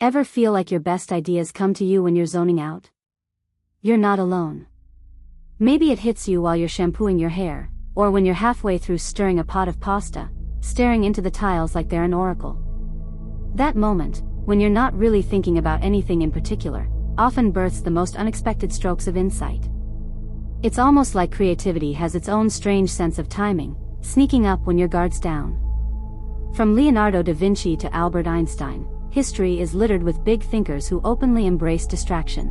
Ever feel like your best ideas come to you when you're zoning out? You're not alone. Maybe it hits you while you're shampooing your hair, or when you're halfway through stirring a pot of pasta, staring into the tiles like they're an oracle. That moment, when you're not really thinking about anything in particular, often births the most unexpected strokes of insight. It's almost like creativity has its own strange sense of timing, sneaking up when your guard's down. From Leonardo da Vinci to Albert Einstein, history is littered with big thinkers who openly embraced distraction.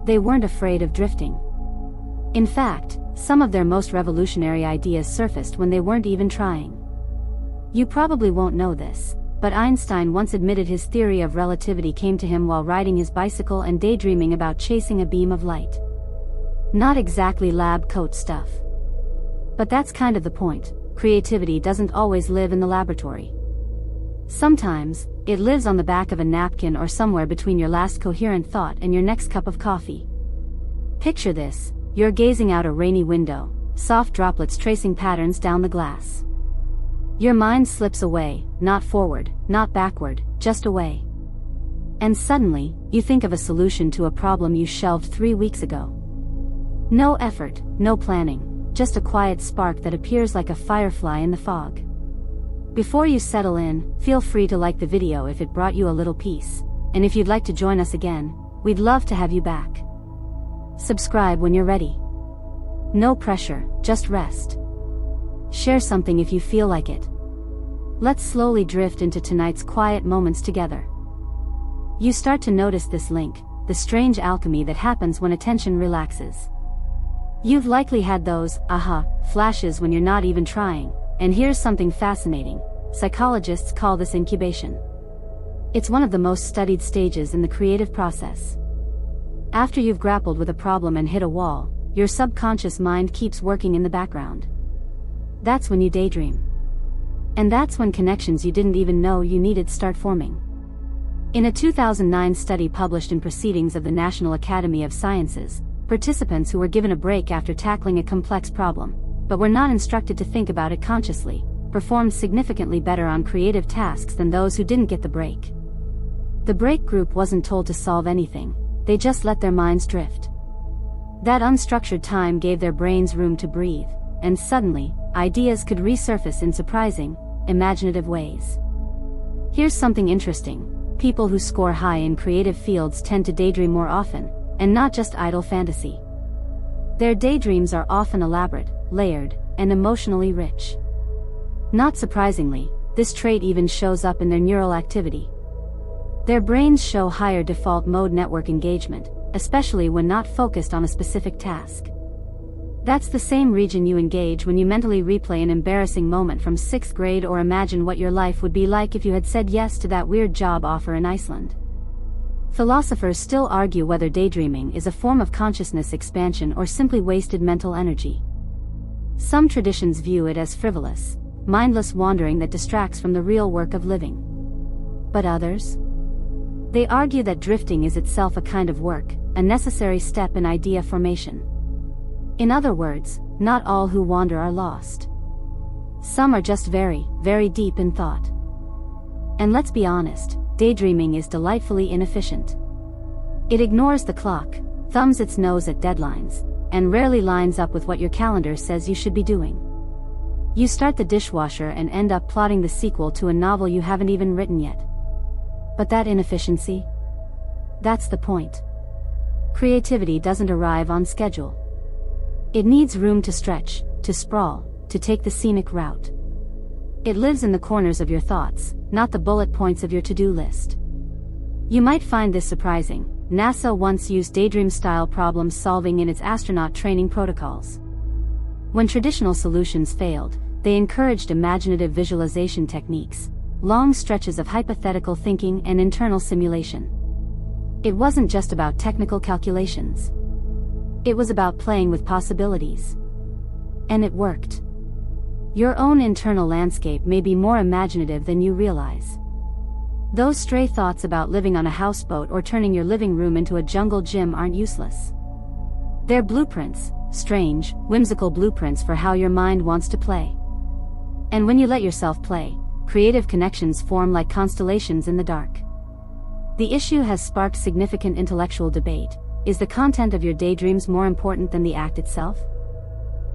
They weren't afraid of drifting. In fact, some of their most revolutionary ideas surfaced when they weren't even trying. You probably won't know this, but Einstein once admitted his theory of relativity came to him while riding his bicycle and daydreaming about chasing a beam of light. Not exactly lab coat stuff. But that's kind of the point. Creativity doesn't always live in the laboratory. Sometimes, it lives on the back of a napkin or somewhere between your last coherent thought and your next cup of coffee. Picture this: you're gazing out a rainy window, soft droplets tracing patterns down the glass. Your mind slips away, not forward, not backward, just away. And suddenly, you think of a solution to a problem you shelved 3 weeks ago. No effort, no planning, just a quiet spark that appears like a firefly in the fog. Before you settle in, feel free to like the video if it brought you a little peace, and if you'd like to join us again, we'd love to have you back. Subscribe when you're ready. No pressure, just rest. Share something if you feel like it. Let's slowly drift into tonight's quiet moments together. You start to notice this link, the strange alchemy that happens when attention relaxes. You've likely had those aha flashes when you're not even trying, and here's something fascinating. Psychologists call this incubation. It's one of the most studied stages in the creative process. After you've grappled with a problem and hit a wall, your subconscious mind keeps working in the background. That's when you daydream. And that's when connections you didn't even know you needed start forming. In a 2009 study published in Proceedings of the National Academy of Sciences, participants who were given a break after tackling a complex problem, but were not instructed to think about it consciously, performed significantly better on creative tasks than those who didn't get the break. The break group wasn't told to solve anything, they just let their minds drift. That unstructured time gave their brains room to breathe, and suddenly, ideas could resurface in surprising, imaginative ways. Here's something interesting: people who score high in creative fields tend to daydream more often, and not just idle fantasy. Their daydreams are often elaborate, layered, and emotionally rich. Not surprisingly, this trait even shows up in their neural activity. Their brains show higher default mode network engagement, especially when not focused on a specific task. That's the same region you engage when you mentally replay an embarrassing moment from 6th grade or imagine what your life would be like if you had said yes to that weird job offer in Iceland. Philosophers still argue whether daydreaming is a form of consciousness expansion or simply wasted mental energy. Some traditions view it as frivolous, mindless wandering that distracts from the real work of living. But others? They argue that drifting is itself a kind of work, a necessary step in idea formation. In other words, not all who wander are lost. Some are just very, very deep in thought. And let's be honest, daydreaming is delightfully inefficient. It ignores the clock, thumbs its nose at deadlines, and rarely lines up with what your calendar says you should be doing. You start the dishwasher and end up plotting the sequel to a novel you haven't even written yet. But that inefficiency? That's the point. Creativity doesn't arrive on schedule. It needs room to stretch, to sprawl, to take the scenic route. It lives in the corners of your thoughts, not the bullet points of your to-do list. You might find this surprising. NASA once used daydream-style problem solving in its astronaut training protocols. When traditional solutions failed, they encouraged imaginative visualization techniques, long stretches of hypothetical thinking and internal simulation. It wasn't just about technical calculations. It was about playing with possibilities. And it worked. Your own internal landscape may be more imaginative than you realize. Those stray thoughts about living on a houseboat or turning your living room into a jungle gym aren't useless. They're blueprints, strange, whimsical blueprints for how your mind wants to play. And when you let yourself play, creative connections form like constellations in the dark. The issue has sparked significant intellectual debate. Is the content of your daydreams more important than the act itself?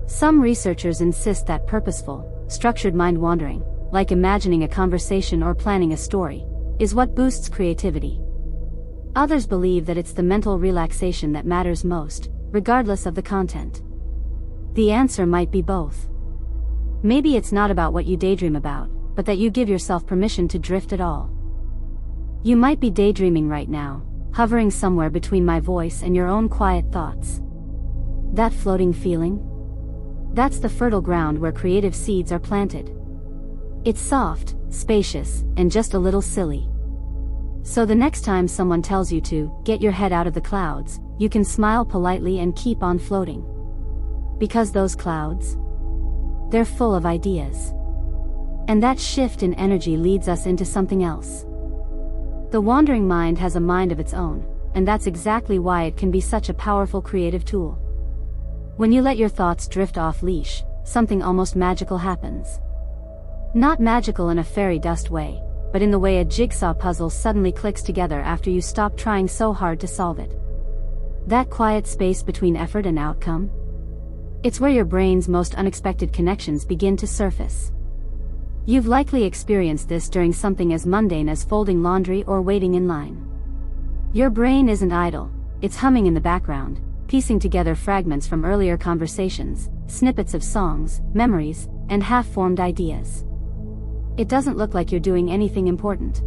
Some researchers insist that purposeful, structured mind wandering, like imagining a conversation or planning a story, is what boosts creativity. Others believe that it's the mental relaxation that matters most, regardless of the content. The answer might be both. Maybe it's not about what you daydream about, but that you give yourself permission to drift at all. You might be daydreaming right now, hovering somewhere between my voice and your own quiet thoughts. That floating feeling? That's the fertile ground where creative seeds are planted. It's soft, spacious, and just a little silly. So the next time someone tells you to get your head out of the clouds, you can smile politely and keep on floating. Because those clouds? They're full of ideas. And that shift in energy leads us into something else. The wandering mind has a mind of its own, and that's exactly why it can be such a powerful creative tool. When you let your thoughts drift off leash, something almost magical happens. Not magical in a fairy dust way, but in the way a jigsaw puzzle suddenly clicks together after you stop trying so hard to solve it. That quiet space between effort and outcome? It's where your brain's most unexpected connections begin to surface. You've likely experienced this during something as mundane as folding laundry or waiting in line. Your brain isn't idle, it's humming in the background, piecing together fragments from earlier conversations, snippets of songs, memories, and half-formed ideas. It doesn't look like you're doing anything important.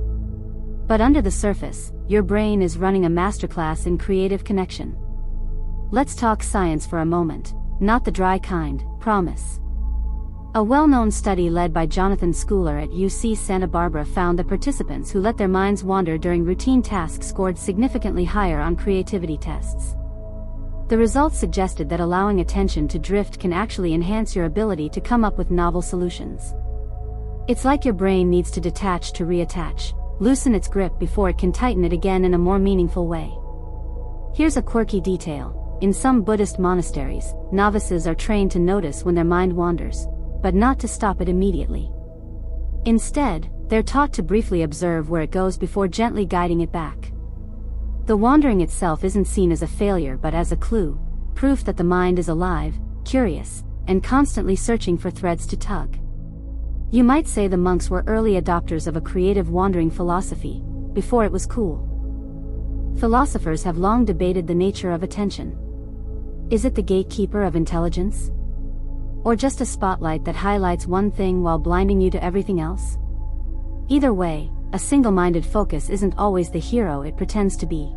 But under the surface, your brain is running a masterclass in creative connection. Let's talk science for a moment, not the dry kind, promise. A well-known study led by Jonathan Schooler at UC Santa Barbara found that participants who let their minds wander during routine tasks scored significantly higher on creativity tests. The results suggested that allowing attention to drift can actually enhance your ability to come up with novel solutions. It's like your brain needs to detach to reattach, loosen its grip before it can tighten it again in a more meaningful way. Here's a quirky detail. In some Buddhist monasteries, novices are trained to notice when their mind wanders, but not to stop it immediately. Instead, they're taught to briefly observe where it goes before gently guiding it back. The wandering itself isn't seen as a failure but as a clue, proof that the mind is alive, curious, and constantly searching for threads to tug. You might say the monks were early adopters of a creative wandering philosophy, before it was cool. Philosophers have long debated the nature of attention. Is it the gatekeeper of intelligence? Or just a spotlight that highlights one thing while blinding you to everything else? Either way, a single-minded focus isn't always the hero it pretends to be.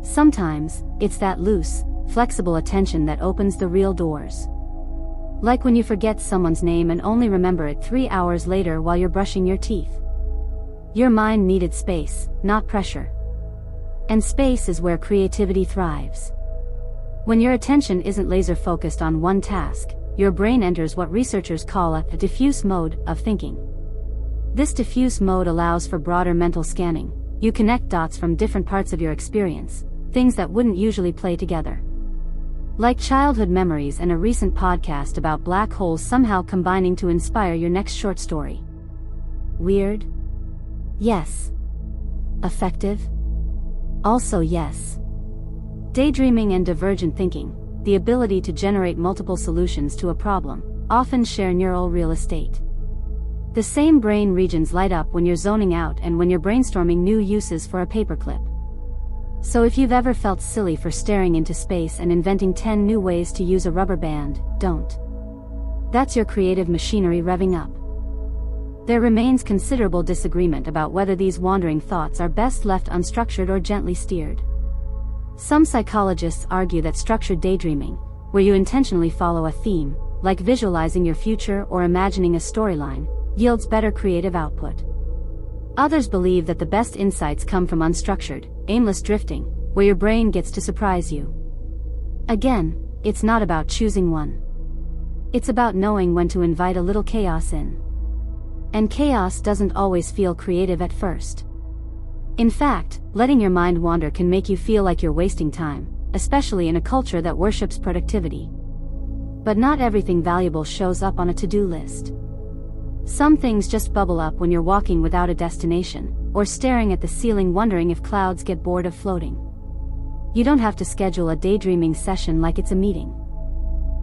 Sometimes, it's that loose, flexible attention that opens the real doors. Like when you forget someone's name and only remember it 3 hours later while you're brushing your teeth. Your mind needed space, not pressure. And space is where creativity thrives. When your attention isn't laser-focused on one task, your brain enters what researchers call a diffuse mode of thinking. This diffuse mode allows for broader mental scanning. You connect dots from different parts of your experience, things that wouldn't usually play together. Like childhood memories and a recent podcast about black holes somehow combining to inspire your next short story. Weird? Yes. Effective? Also yes. Daydreaming and divergent thinking, the ability to generate multiple solutions to a problem, often share neural real estate. The same brain regions light up when you're zoning out and when you're brainstorming new uses for a paperclip. So if you've ever felt silly for staring into space and inventing 10 new ways to use a rubber band, don't. That's your creative machinery revving up. There remains considerable disagreement about whether these wandering thoughts are best left unstructured or gently steered. Some psychologists argue that structured daydreaming, where you intentionally follow a theme, like visualizing your future or imagining a storyline, yields better creative output. Others believe that the best insights come from unstructured, aimless drifting, where your brain gets to surprise you. Again, it's not about choosing one. It's about knowing when to invite a little chaos in. And chaos doesn't always feel creative at first. In fact, letting your mind wander can make you feel like you're wasting time, especially in a culture that worships productivity. But not everything valuable shows up on a to-do list. Some things just bubble up when you're walking without a destination, or staring at the ceiling wondering if clouds get bored of floating. You don't have to schedule a daydreaming session like it's a meeting.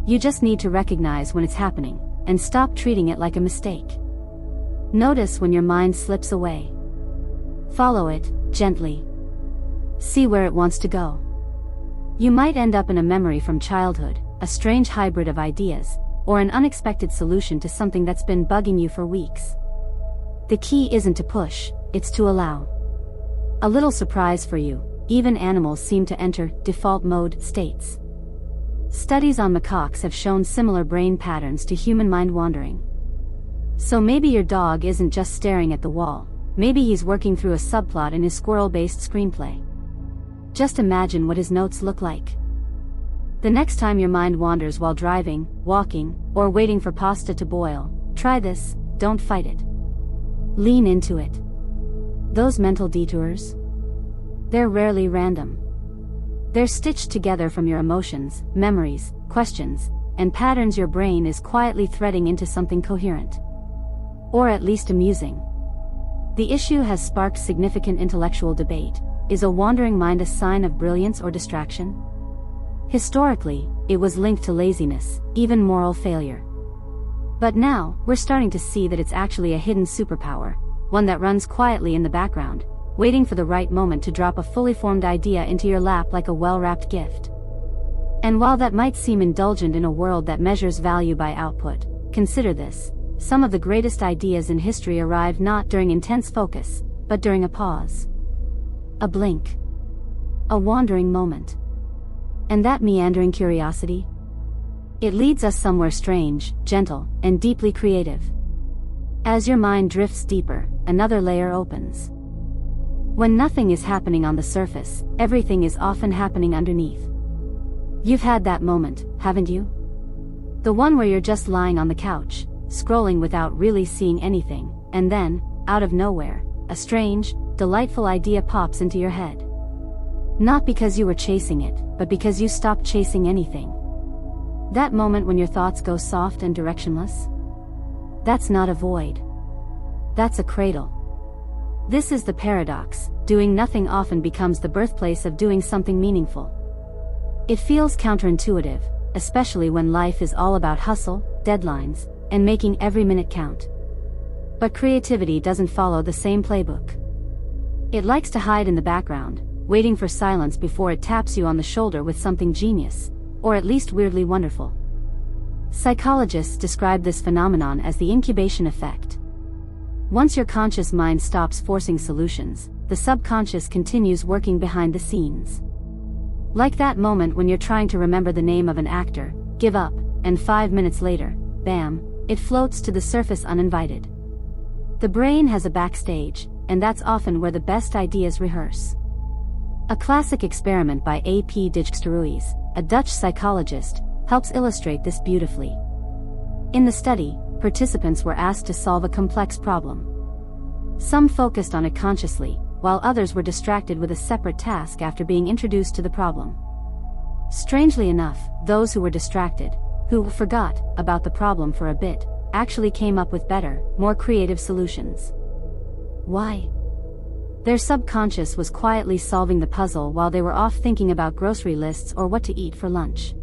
You just need to recognize when it's happening, and stop treating it like a mistake. Notice when your mind slips away. Follow it, gently. See where it wants to go. You might end up in a memory from childhood, a strange hybrid of ideas, or an unexpected solution to something that's been bugging you for weeks. The key isn't to push, it's to allow. A little surprise for you, even animals seem to enter default mode states. Studies on macaques have shown similar brain patterns to human mind wandering. So maybe your dog isn't just staring at the wall, maybe he's working through a subplot in his squirrel-based screenplay. Just imagine what his notes look like. The next time your mind wanders while driving, walking, or waiting for pasta to boil, try this, don't fight it. Lean into it. Those mental detours? They're rarely random. They're stitched together from your emotions, memories, questions, and patterns your brain is quietly threading into something coherent. Or at least amusing. The issue has sparked significant intellectual debate. Is a wandering mind a sign of brilliance or distraction? Historically, it was linked to laziness, even moral failure. But now, we're starting to see that it's actually a hidden superpower, one that runs quietly in the background, waiting for the right moment to drop a fully formed idea into your lap like a well-wrapped gift. And while that might seem indulgent in a world that measures value by output, consider this: some of the greatest ideas in history arrived not during intense focus, but during a pause. A blink. A wandering moment. And that meandering curiosity? It leads us somewhere strange, gentle, and deeply creative. As your mind drifts deeper, another layer opens. When nothing is happening on the surface, everything is often happening underneath. You've had that moment, haven't you? The one where you're just lying on the couch, scrolling without really seeing anything, and then, out of nowhere, a strange, delightful idea pops into your head. Not because you were chasing it, but because you stopped chasing anything. That moment when your thoughts go soft and directionless? That's not a void. That's a cradle. This is the paradox: doing nothing often becomes the birthplace of doing something meaningful. It feels counterintuitive, especially when life is all about hustle, deadlines, and making every minute count. But creativity doesn't follow the same playbook. It likes to hide in the background, waiting for silence before it taps you on the shoulder with something genius, or at least weirdly wonderful. Psychologists describe this phenomenon as the incubation effect. Once your conscious mind stops forcing solutions, the subconscious continues working behind the scenes. Like that moment when you're trying to remember the name of an actor, give up, and 5 minutes later, bam, it floats to the surface uninvited. The brain has a backstage, and that's often where the best ideas rehearse. A classic experiment by A.P. Dijksterhuis, a Dutch psychologist, helps illustrate this beautifully. In the study, participants were asked to solve a complex problem. Some focused on it consciously, while others were distracted with a separate task after being introduced to the problem. Strangely enough, those who were distracted, who forgot about the problem for a bit, actually came up with better, more creative solutions. Why? Their subconscious was quietly solving the puzzle while they were off thinking about grocery lists or what to eat for lunch.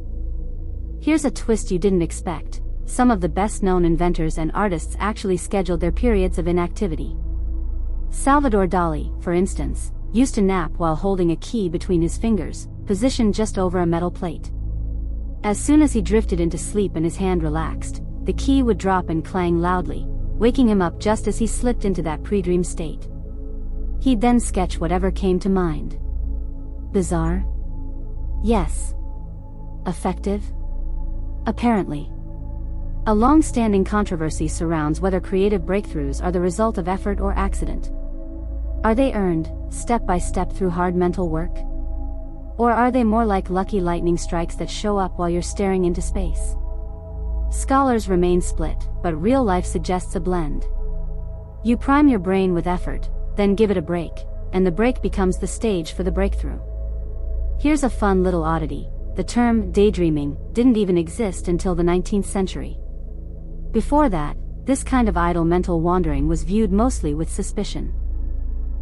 Here's a twist you didn't expect: some of the best-known inventors and artists actually scheduled their periods of inactivity. Salvador Dali, for instance, used to nap while holding a key between his fingers, positioned just over a metal plate. As soon as he drifted into sleep and his hand relaxed, the key would drop and clang loudly, waking him up just as he slipped into that pre-dream state. He'd then sketch whatever came to mind. Bizarre? Yes. Effective? Apparently. A long-standing controversy surrounds whether creative breakthroughs are the result of effort or accident. Are they earned, step by step through hard mental work? Or are they more like lucky lightning strikes that show up while you're staring into space? Scholars remain split, but real life suggests a blend. You prime your brain with effort, then give it a break, and the break becomes the stage for the breakthrough. Here's a fun little oddity: the term daydreaming didn't even exist until the 19th century. Before that, this kind of idle mental wandering was viewed mostly with suspicion.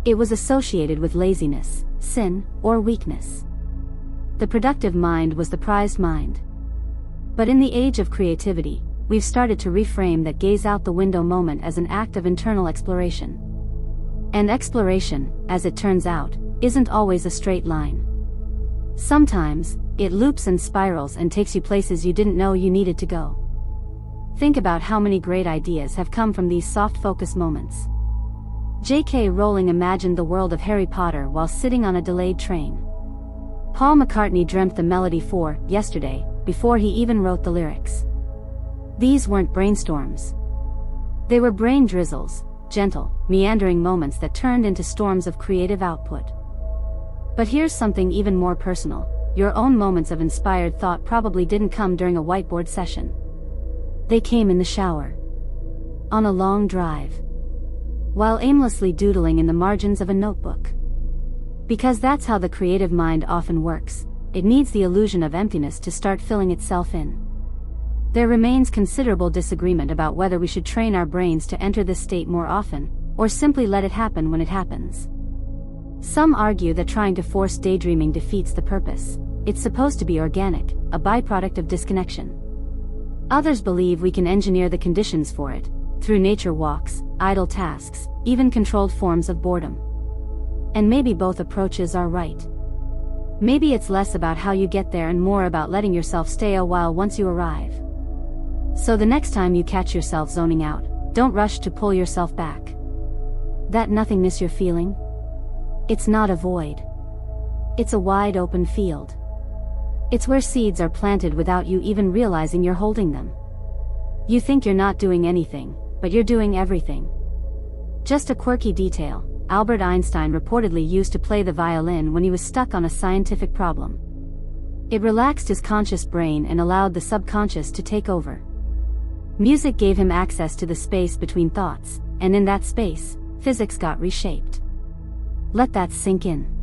It was associated with laziness, sin, or weakness. The productive mind was the prized mind. But in the age of creativity, we've started to reframe that gaze out the window moment as an act of internal exploration. And exploration, as it turns out, isn't always a straight line. Sometimes, it loops and spirals and takes you places you didn't know you needed to go. Think about how many great ideas have come from these soft focus moments. J.K. Rowling imagined the world of Harry Potter while sitting on a delayed train. Paul McCartney dreamt the melody for Yesterday before he even wrote the lyrics. These weren't brainstorms. They were brain drizzles, gentle, meandering moments that turned into storms of creative output. But here's something even more personal. Your own moments of inspired thought probably didn't come during a whiteboard session. They came in the shower, on a long drive, while aimlessly doodling in the margins of a notebook. Because that's how the creative mind often works. It needs the illusion of emptiness to start filling itself in. There remains considerable disagreement about whether we should train our brains to enter this state more often, or simply let it happen when it happens. Some argue that trying to force daydreaming defeats the purpose. It's supposed to be organic, a byproduct of disconnection. Others believe we can engineer the conditions for it, through nature walks, idle tasks, even controlled forms of boredom. And maybe both approaches are right. Maybe it's less about how you get there and more about letting yourself stay a while once you arrive. So the next time you catch yourself zoning out, don't rush to pull yourself back. That nothingness you're feeling? It's not a void. It's a wide open field. It's where seeds are planted without you even realizing you're holding them. You think you're not doing anything, but you're doing everything. Just a quirky detail: Albert Einstein reportedly used to play the violin when he was stuck on a scientific problem. It relaxed his conscious brain and allowed the subconscious to take over. Music gave him access to the space between thoughts, and in that space, physics got reshaped. Let that sink in.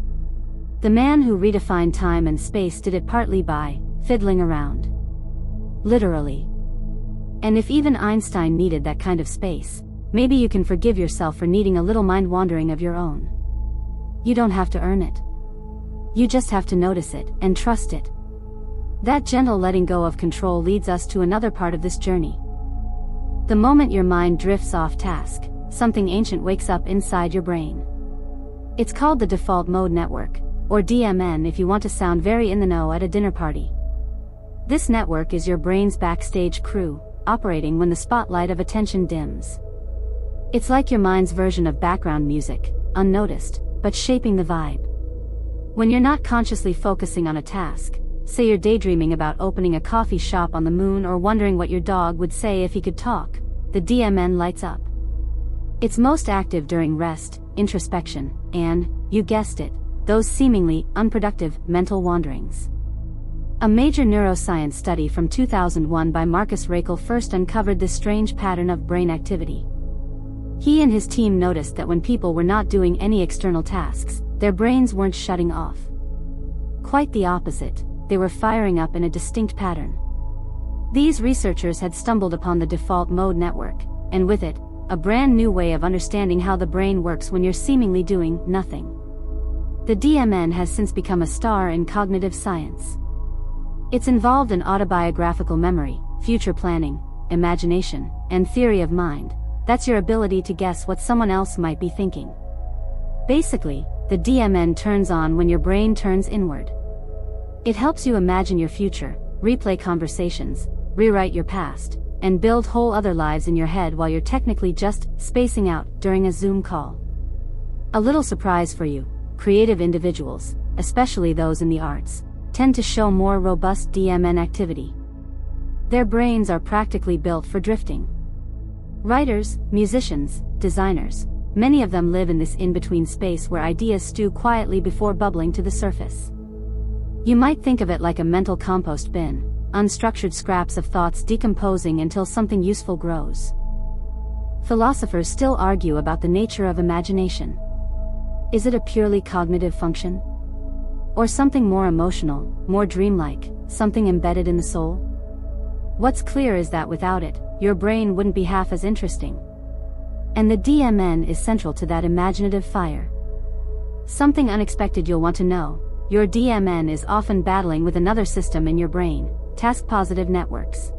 The man who redefined time and space did it partly by fiddling around. Literally. And if even Einstein needed that kind of space, maybe you can forgive yourself for needing a little mind wandering of your own. You don't have to earn it. You just have to notice it and trust it. That gentle letting go of control leads us to another part of this journey. The moment your mind drifts off task, something ancient wakes up inside your brain. It's called the default mode network, or DMN if you want to sound very in the know at a dinner party. This network is your brain's backstage crew, operating when the spotlight of attention dims. It's like your mind's version of background music, unnoticed, but shaping the vibe. When you're not consciously focusing on a task, say you're daydreaming about opening a coffee shop on the moon or wondering what your dog would say if he could talk, the DMN lights up. It's most active during rest, introspection, and, you guessed it, those seemingly unproductive mental wanderings. A major neuroscience study from 2001 by Marcus Rakel first uncovered this strange pattern of brain activity. He and his team noticed that when people were not doing any external tasks, their brains weren't shutting off. Quite the opposite, they were firing up in a distinct pattern. These researchers had stumbled upon the default mode network, and with it, a brand new way of understanding how the brain works when you're seemingly doing nothing. The DMN has since become a star in cognitive science. It's involved in autobiographical memory, future planning, imagination, and theory of mind. That's your ability to guess what someone else might be thinking. Basically, the DMN turns on when your brain turns inward. It helps you imagine your future, replay conversations, rewrite your past, and build whole other lives in your head while you're technically just spacing out during a Zoom call. A little surprise for you: creative individuals, especially those in the arts, tend to show more robust DMN activity. Their brains are practically built for drifting. Writers, musicians, designers, many of them live in this in-between space where ideas stew quietly before bubbling to the surface. You might think of it like a mental compost bin, unstructured scraps of thoughts decomposing until something useful grows. Philosophers still argue about the nature of imagination. Is it a purely cognitive function? Or something more emotional, more dreamlike, something embedded in the soul? What's clear is that without it, your brain wouldn't be half as interesting. And the DMN is central to that imaginative fire. something unexpected you'll want to know. Your DMN is often battling with another system in your brain, task-positive networks.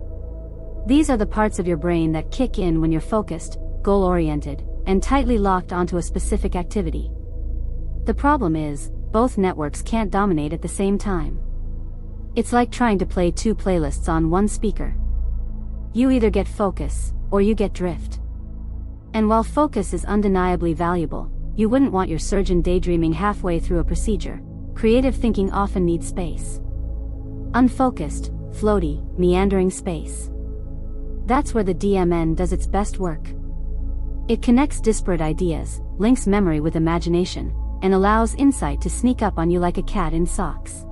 These are the parts of your brain that kick in when you're focused, goal-oriented, and tightly locked onto a specific activity. The problem is, both networks can't dominate at the same time. It's like trying to play two playlists on one speaker. You either get focus, or you get drift. And while focus is undeniably valuable, you wouldn't want your surgeon daydreaming halfway through a procedure. Creative thinking often needs space. Unfocused, floaty, meandering space. That's where the DMN does its best work. It connects disparate ideas, links memory with imagination, and allows insight to sneak up on you like a cat in socks.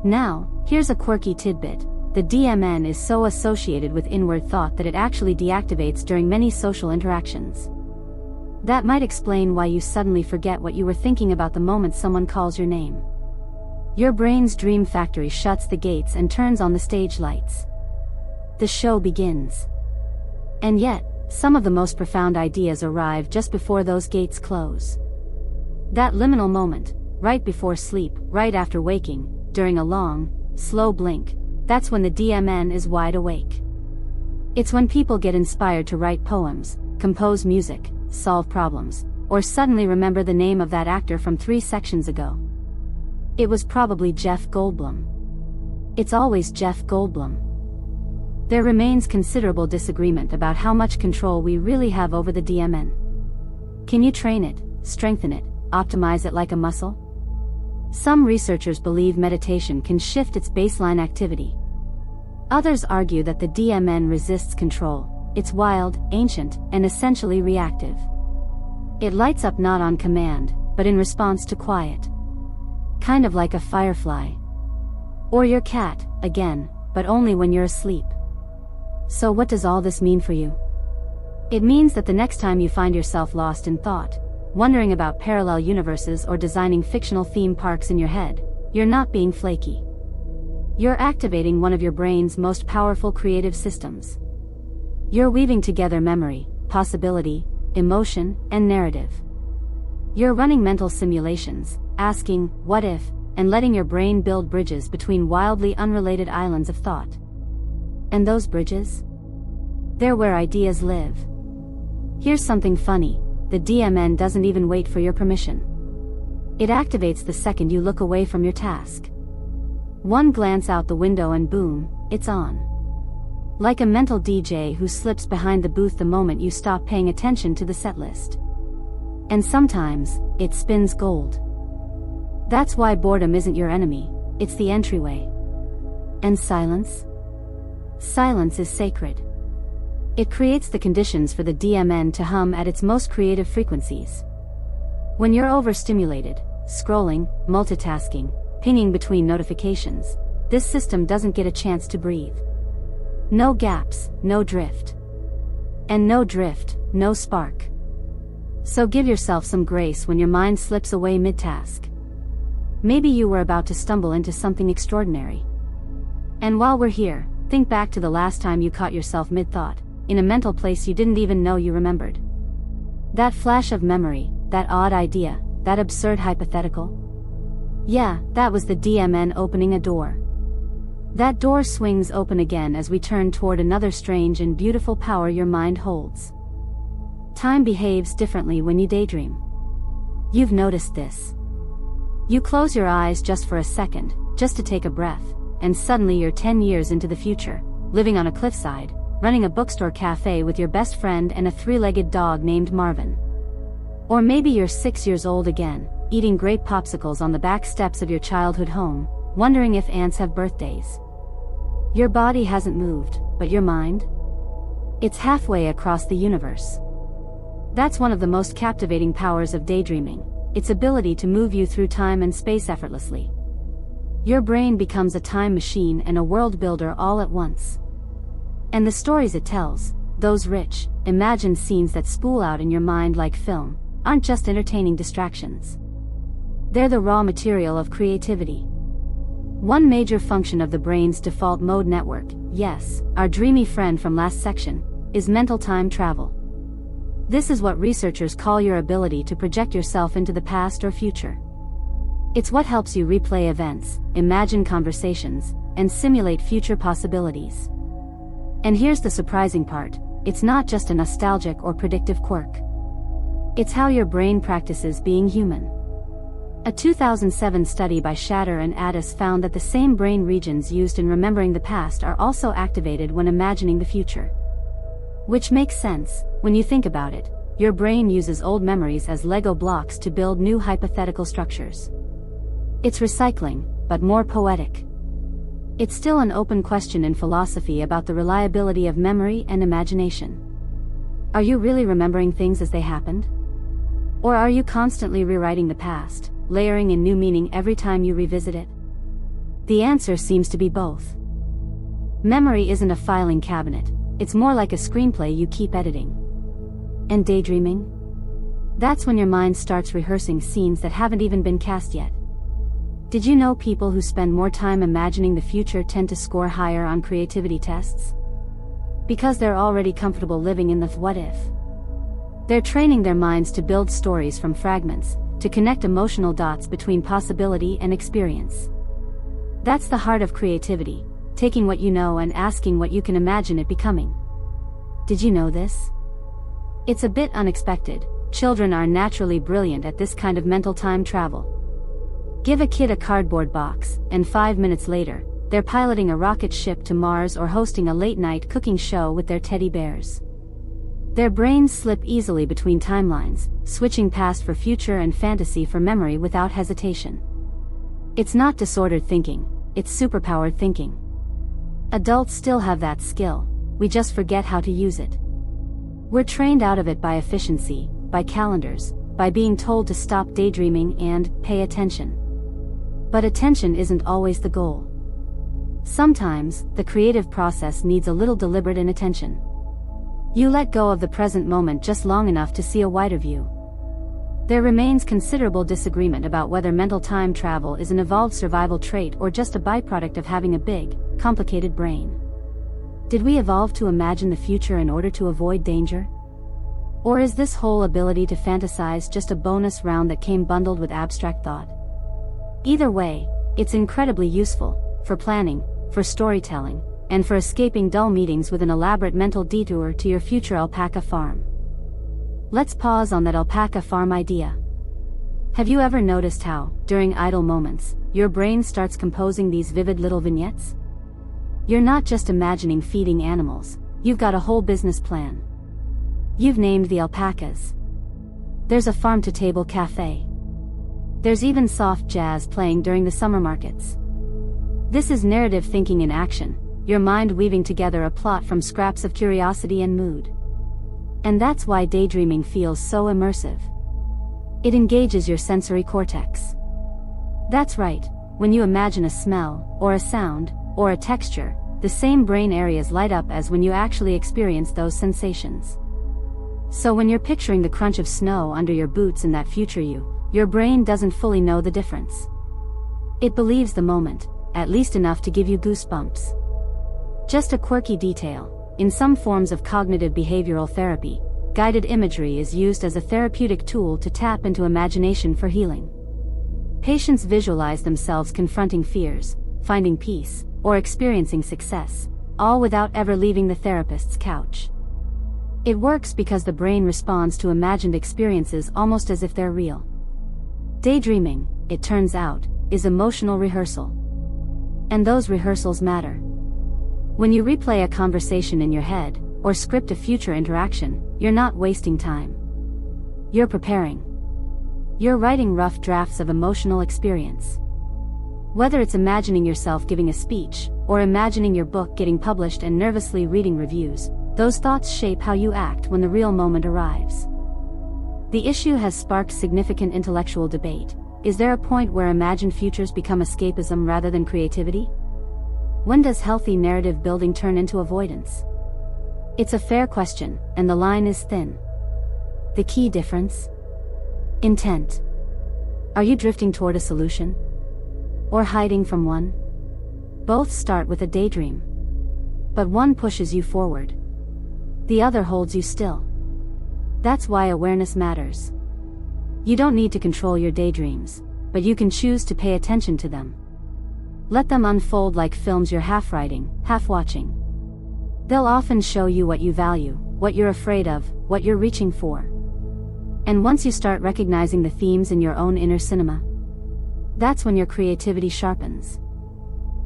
Now, here's a quirky tidbit. The DMN is so associated with inward thought that it actually deactivates during many social interactions. That might explain why you suddenly forget what you were thinking about the moment someone calls your name. Your brain's dream factory shuts the gates and turns on the stage lights. The show begins. And yet, some of the most profound ideas arrive just before those gates close. That liminal moment, right before sleep, right after waking, during a long, slow blink, that's when the DMN is wide awake. It's when people get inspired to write poems, compose music, solve problems, or suddenly remember the name of that actor from 3 sections ago. It was probably Jeff Goldblum. It's always Jeff Goldblum. There remains considerable disagreement about how much control we really have over the DMN. Can you train it, strengthen it, optimize it like a muscle? Some researchers believe meditation can shift its baseline activity. Others argue that the DMN resists control. It's wild, ancient, and essentially reactive. It lights up not on command, but in response to quiet. Kind of like a firefly. Or your cat, again, but only when you're asleep. So what does all this mean for you? It means that the next time you find yourself lost in thought, wondering about parallel universes or designing fictional theme parks in your head, you're not being flaky. You're activating one of your brain's most powerful creative systems. You're weaving together memory, possibility, emotion, and narrative. You're running mental simulations, asking, what if, and letting your brain build bridges between wildly unrelated islands of thought. And those bridges? They're where ideas live. Here's something funny, the DMN doesn't even wait for your permission. It activates the second you look away from your task. One glance out the window and boom, it's on. Like a mental DJ who slips behind the booth the moment you stop paying attention to the set list. And sometimes, it spins gold. That's why boredom isn't your enemy, it's the entryway. And silence? Silence is sacred. It creates the conditions for the DMN to hum at its most creative frequencies. When you're overstimulated, scrolling, multitasking, pinging between notifications, this system doesn't get a chance to breathe. No gaps, no drift. And no drift, no spark. So give yourself some grace when your mind slips away mid-task. Maybe you were about to stumble into something extraordinary. And while we're here, think back to the last time you caught yourself mid-thought, in a mental place you didn't even know you remembered. That flash of memory, that odd idea, that absurd hypothetical? Yeah, that was the DMN opening a door. That door swings open again as we turn toward another strange and beautiful power your mind holds. Time behaves differently when you daydream. You've noticed this. You close your eyes just for a second, just to take a breath, and suddenly you're 10 years into the future, living on a cliffside, running a bookstore cafe with your best friend and a 3-legged dog named Marvin. Or maybe you're 6 years old again, eating grape popsicles on the back steps of your childhood home, wondering if ants have birthdays. Your body hasn't moved, but your mind? It's halfway across the universe. That's one of the most captivating powers of daydreaming, its ability to move you through time and space effortlessly. Your brain becomes a time machine and a world builder all at once. And the stories it tells, those rich, imagined scenes that spool out in your mind like film, aren't just entertaining distractions. They're the raw material of creativity. One major function of the brain's default mode network, yes, our dreamy friend from last section, is mental time travel. This is what researchers call your ability to project yourself into the past or future. It's what helps you replay events, imagine conversations, and simulate future possibilities. And here's the surprising part, it's not just a nostalgic or predictive quirk. It's how your brain practices being human. A 2007 study by Shatter and Addis found that the same brain regions used in remembering the past are also activated when imagining the future. Which makes sense, when you think about it, your brain uses old memories as Lego blocks to build new hypothetical structures. It's recycling, but more poetic. It's still an open question in philosophy about the reliability of memory and imagination. Are you really remembering things as they happened? Or are you constantly rewriting the past, layering in new meaning every time you revisit it? The answer seems to be both. Memory isn't a filing cabinet, it's more like a screenplay you keep editing. And daydreaming? That's when your mind starts rehearsing scenes that haven't even been cast yet. Did you know people who spend more time imagining the future tend to score higher on creativity tests? Because they're already comfortable living in the what if. They're training their minds to build stories from fragments, to connect emotional dots between possibility and experience. That's the heart of creativity, taking what you know and asking what you can imagine it becoming. Did you know this? It's a bit unexpected, children are naturally brilliant at this kind of mental time travel. Give a kid a cardboard box, and 5 minutes later, they're piloting a rocket ship to Mars or hosting a late-night cooking show with their teddy bears. Their brains slip easily between timelines, switching past for future and fantasy for memory without hesitation. It's not disordered thinking, it's superpowered thinking. Adults still have that skill, we just forget how to use it. We're trained out of it by efficiency, by calendars, by being told to stop daydreaming and pay attention. But attention isn't always the goal. Sometimes, the creative process needs a little deliberate inattention. You let go of the present moment just long enough to see a wider view. There remains considerable disagreement about whether mental time travel is an evolved survival trait or just a byproduct of having a big, complicated brain. Did we evolve to imagine the future in order to avoid danger? Or is this whole ability to fantasize just a bonus round that came bundled with abstract thought? Either way, it's incredibly useful, for planning, for storytelling, and for escaping dull meetings with an elaborate mental detour to your future alpaca farm. Let's pause on that alpaca farm idea. Have you ever noticed how, during idle moments, your brain starts composing these vivid little vignettes? You're not just imagining feeding animals, you've got a whole business plan. You've named the alpacas. There's a farm-to-table cafe. There's even soft jazz playing during the summer markets. This is narrative thinking in action, your mind weaving together a plot from scraps of curiosity and mood. And that's why daydreaming feels so immersive. It engages your sensory cortex. That's right, when you imagine a smell, or a sound, or a texture, the same brain areas light up as when you actually experience those sensations. So when you're picturing the crunch of snow under your boots in that future you, your brain doesn't fully know the difference. It believes the moment, at least enough to give you goosebumps. Just a quirky detail, in some forms of cognitive behavioral therapy, guided imagery is used as a therapeutic tool to tap into imagination for healing. Patients visualize themselves confronting fears, finding peace, or experiencing success, all without ever leaving the therapist's couch. It works because the brain responds to imagined experiences almost as if they're real. Daydreaming, it turns out, is emotional rehearsal. And those rehearsals matter. When you replay a conversation in your head, or script a future interaction, you're not wasting time. You're preparing. You're writing rough drafts of emotional experience. Whether it's imagining yourself giving a speech, or imagining your book getting published and nervously reading reviews, those thoughts shape how you act when the real moment arrives. The issue has sparked significant intellectual debate. Is there a point where imagined futures become escapism rather than creativity? When does healthy narrative building turn into avoidance? It's a fair question, and the line is thin. The key difference? Intent. Are you drifting toward a solution? Or hiding from one? Both start with a daydream. But one pushes you forward. The other holds you still. That's why awareness matters. You don't need to control your daydreams, but you can choose to pay attention to them. Let them unfold like films you're half writing, half watching. They'll often show you what you value, what you're afraid of, what you're reaching for. And once you start recognizing the themes in your own inner cinema, that's when your creativity sharpens.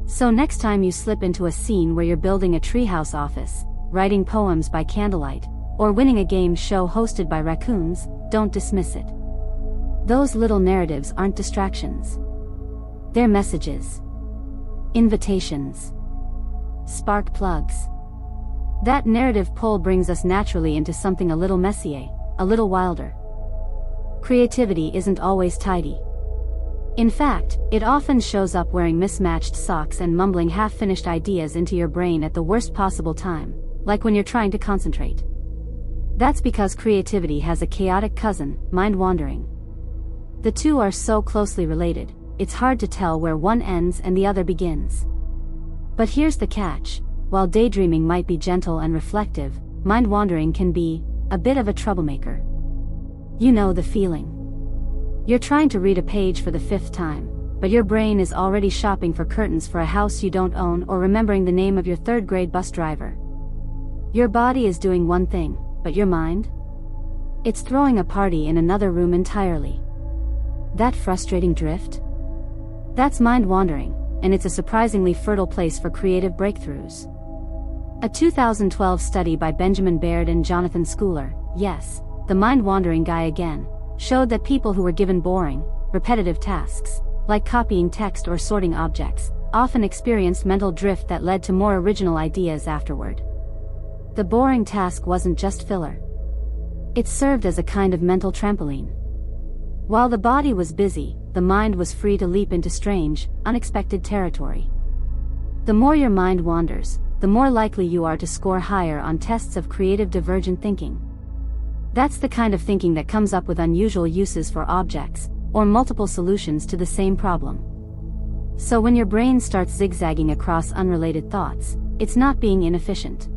So next time you slip into a scene where you're building a treehouse office, writing poems by candlelight, or winning a game show hosted by raccoons, don't dismiss it. Those little narratives aren't distractions. They're messages. Invitations. Spark plugs. That narrative pull brings us naturally into something a little messier, a little wilder. Creativity isn't always tidy. In fact, it often shows up wearing mismatched socks and mumbling half-finished ideas into your brain at the worst possible time, like when you're trying to concentrate. That's because creativity has a chaotic cousin, mind-wandering. The two are so closely related, it's hard to tell where one ends and the other begins. But here's the catch: while daydreaming might be gentle and reflective, mind-wandering can be a bit of a troublemaker. You know the feeling. You're trying to read a page for the 5th time, but your brain is already shopping for curtains for a house you don't own or remembering the name of your 3rd-grade bus driver. Your body is doing one thing, but your mind? It's throwing a party in another room entirely. That frustrating drift? That's mind-wandering, and it's a surprisingly fertile place for creative breakthroughs. A 2012 study by Benjamin Baird and Jonathan Schooler, yes, the mind-wandering guy again, showed that people who were given boring, repetitive tasks, like copying text or sorting objects, often experienced mental drift that led to more original ideas afterward. The boring task wasn't just filler. It served as a kind of mental trampoline. While the body was busy, the mind was free to leap into strange, unexpected territory. The more your mind wanders, the more likely you are to score higher on tests of creative divergent thinking. That's the kind of thinking that comes up with unusual uses for objects, or multiple solutions to the same problem. So when your brain starts zigzagging across unrelated thoughts, it's not being inefficient.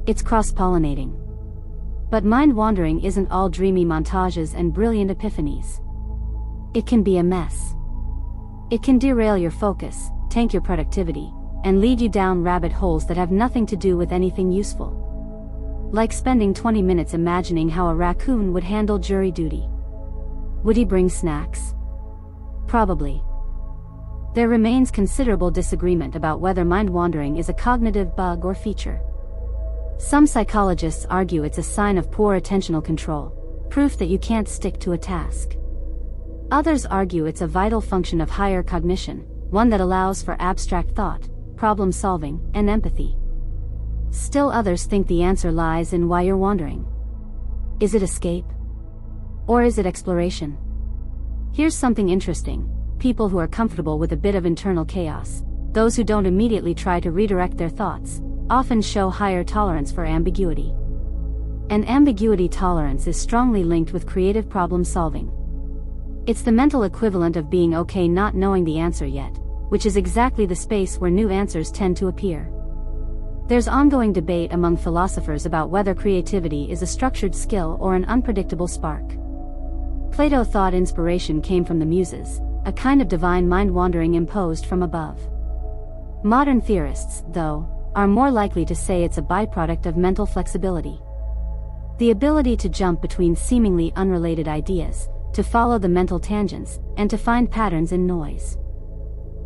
It's cross-pollinating. But mind-wandering isn't all dreamy montages and brilliant epiphanies. It can be a mess. It can derail your focus, tank your productivity, and lead you down rabbit holes that have nothing to do with anything useful. Like spending 20 minutes imagining how a raccoon would handle jury duty. Would he bring snacks? Probably. There remains considerable disagreement about whether mind-wandering is a cognitive bug or feature. Some psychologists argue it's a sign of poor attentional control, proof that you can't stick to a task. Others argue it's a vital function of higher cognition, one that allows for abstract thought, problem solving, and empathy. Still others think the answer lies in why you're wandering. Is it escape? Or is it exploration? Here's something interesting: people who are comfortable with a bit of internal chaos, those who don't immediately try to redirect their thoughts, often show higher tolerance for ambiguity. And ambiguity tolerance is strongly linked with creative problem solving. It's the mental equivalent of being okay not knowing the answer yet, which is exactly the space where new answers tend to appear. There's ongoing debate among philosophers about whether creativity is a structured skill or an unpredictable spark. Plato thought inspiration came from the Muses, a kind of divine mind-wandering imposed from above. Modern theorists, though, are more likely to say it's a byproduct of mental flexibility. The ability to jump between seemingly unrelated ideas, to follow the mental tangents, and to find patterns in noise.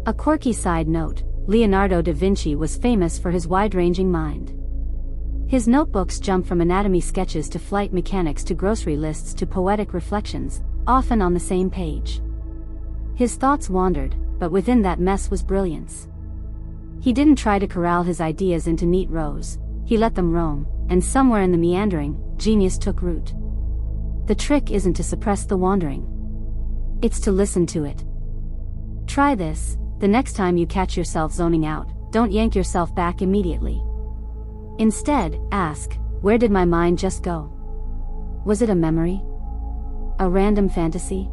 A quirky side note: Leonardo da Vinci was famous for his wide-ranging mind. His notebooks jump from anatomy sketches to flight mechanics to grocery lists to poetic reflections, often on the same page. His thoughts wandered, but within that mess was brilliance. He didn't try to corral his ideas into neat rows, he let them roam, and somewhere in the meandering, genius took root. The trick isn't to suppress the wandering. It's to listen to it. Try this: the next time you catch yourself zoning out, don't yank yourself back immediately. Instead, ask, where did my mind just go? Was it a memory? A random fantasy?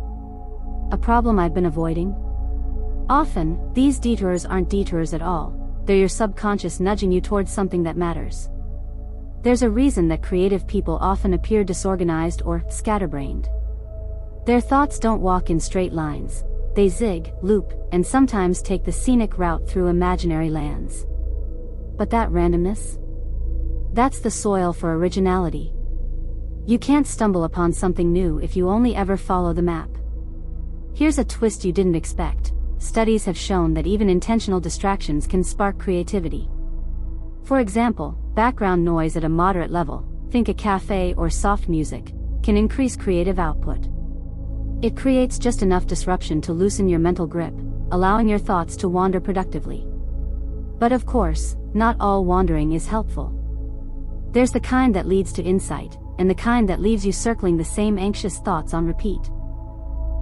A problem I've been avoiding? Often, these detours aren't detours at all, they're your subconscious nudging you towards something that matters. There's a reason that creative people often appear disorganized or scatterbrained. Their thoughts don't walk in straight lines. They zig, loop, and sometimes take the scenic route through imaginary lands. But that randomness? That's the soil for originality. You can't stumble upon something new if you only ever follow the map. Here's a twist you didn't expect. Studies have shown that even intentional distractions can spark creativity. For example, background noise at a moderate level, think a cafe or soft music, can increase creative output. It creates just enough disruption to loosen your mental grip, allowing your thoughts to wander productively. But of course, not all wandering is helpful. There's the kind that leads to insight, and the kind that leaves you circling the same anxious thoughts on repeat.